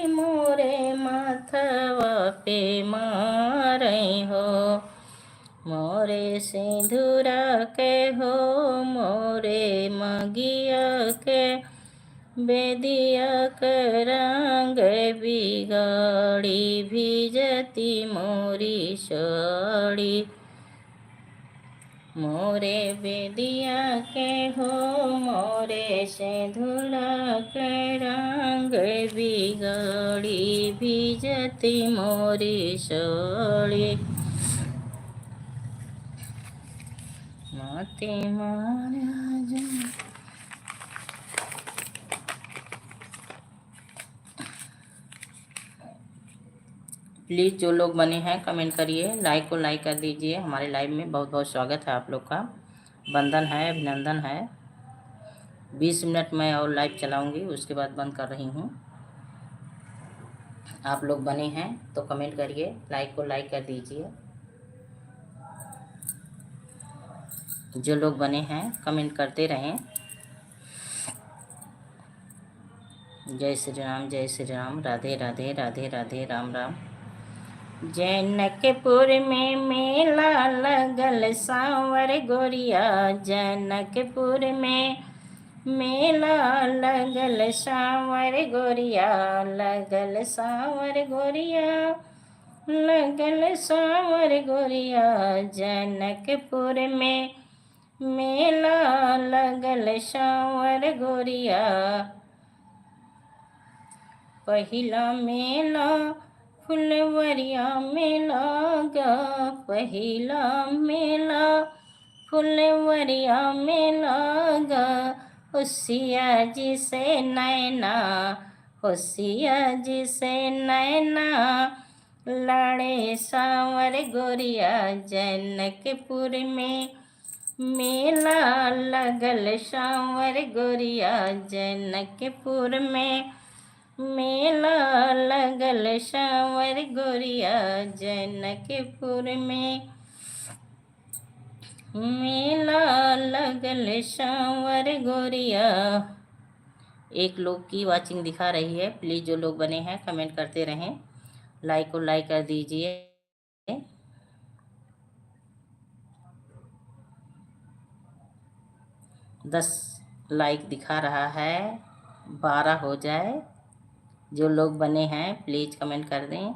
मोरे माथवा पे मारे हो। मोरे सिंदूरा के हो, मोरे मगिया के, बेदिया के रंग बिगाड़ी भिजती मोरी साड़ी। मोरे बेदिया के हो, मोरे सिंदूरा के रंग बिगाड़ी भिजती मोरी साड़ी। माते महाराज प्लीज़ जो लोग बने हैं कमेंट करिए, लाइक को लाइक कर दीजिए। हमारे लाइव में बहुत बहुत स्वागत है आप लोग का, वंदन है, अभिनंदन है। 20 मिनट मैं और लाइव चलाऊंगी, उसके बाद बंद कर रही हूँ। आप लोग बने हैं तो कमेंट करिए, लाइक को लाइक कर दीजिए। जो लोग बने हैं कमेंट करते रहें। जय श्री राम, जय श्री राम, राधे राधे, राधे राधे, राम राम। जनकपुर में मेला लगल सांवर गोरिया, जनकपुर में मेला लगल सांवर गोरिया, लगल सांवर गोरिया, लगल सांवर गोरिया। जनकपुर में मेला लगल सांवर गोरिया। पहिला मेला फुलवरिया में लागा, पहिला मेला फुलवरिया में लागा। होशिया जी से नैना, होशिया जी से नैना, लड़े सांवर गोरिया। जनकपुर में मेला लगल सांवर गोरिया, जनकपुर में मेला लगल सांवर गोरिया। जनकपुर में मेला लगल सांवर गोरिया। एक लोग की वाचिंग दिखा रही है, प्लीज़ जो लोग बने हैं कमेंट करते रहें, लाइक को लाइक कर दीजिए। 10 लाइक दिखा रहा है, 12 हो जाए। जो लोग बने हैं प्लीज़ कमेंट कर दें।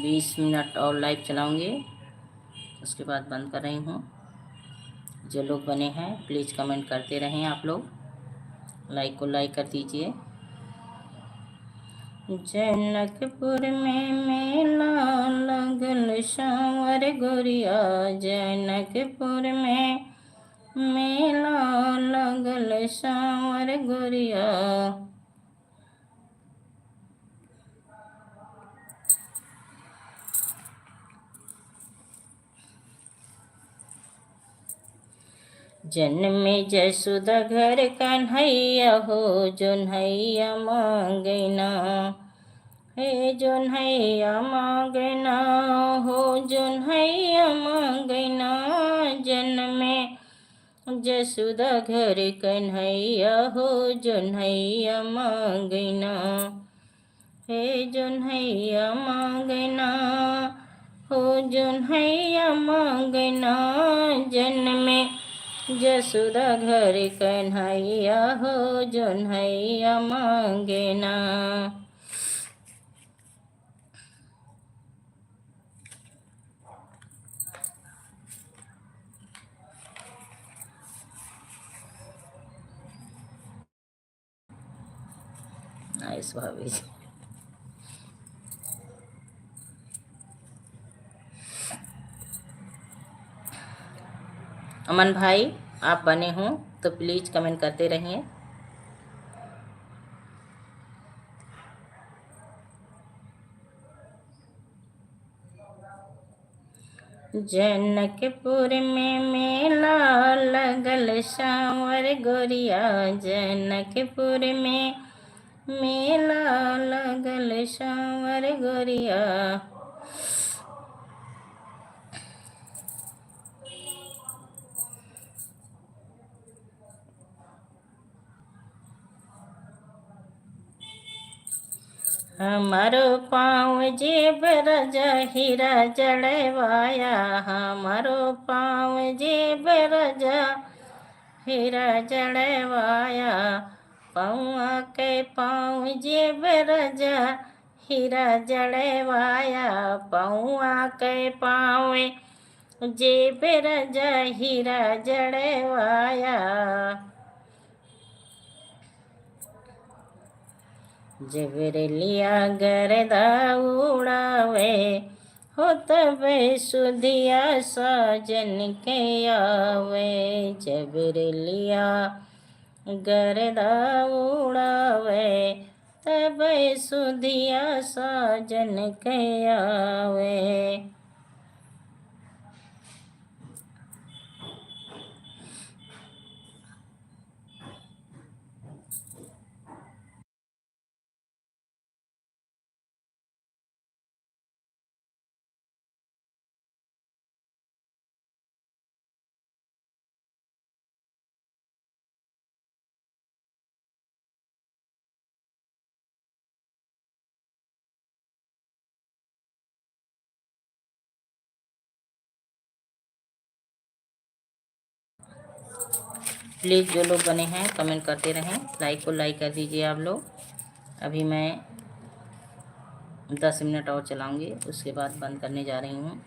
बीस मिनट और लाइव चलाऊंगी, उसके बाद बंद कर रही हूँ। जो लोग बने हैं प्लीज़ कमेंट करते रहें आप लोग, लाइक को लाइक कर दीजिए। जनकपुर में मेला लगल सांवर गोरिया, जनकपुर में मेला लगल सांवर गोरिया। जन्मे जसुदा घर कन्हैया हो, जोन्हैया मांगना हे, जोन्हैया मांगना हो, जोन्हैया मांगना। जन्मे जसुदा घर कन्हैया हो जोन्हैया मांगना, हे जोन्हैया मांगना, हो जोन्हैया मांगना। जन्मे जसुदा घर कन्हैया हो जोन्हैया मांगना। नाइस भाभी जी। अमन भाई आप बने हो तो प्लीज कमेंट करते रहिए। जनकपुर में मेला लगल सांवर गोरिया, जनकपुर में मेला लगल सांवर गोरिया। हमारो पाँव जेब राजा हीरा जड़वाया, हमारो पाँव जेब राजा हीरा जड़वाया। पौआ के पाँव जेब राजा हीरा जड़वाया, पौआ के पाँव जेब राजा हीरा जड़वाया। जबरलिया गरदा उड़ावे हो तबे सुधिया साजन के आवे, जबरलिया गरदा उड़ावे तबे सुधिया साजन के आवे। प्लीज़ जो लोग बने हैं कमेंट करते रहें, लाइक को लाइक कर दीजिए आप लोग। अभी मैं 10 मिनट और चलाऊंगी, उसके बाद बंद करने जा रही हूँ।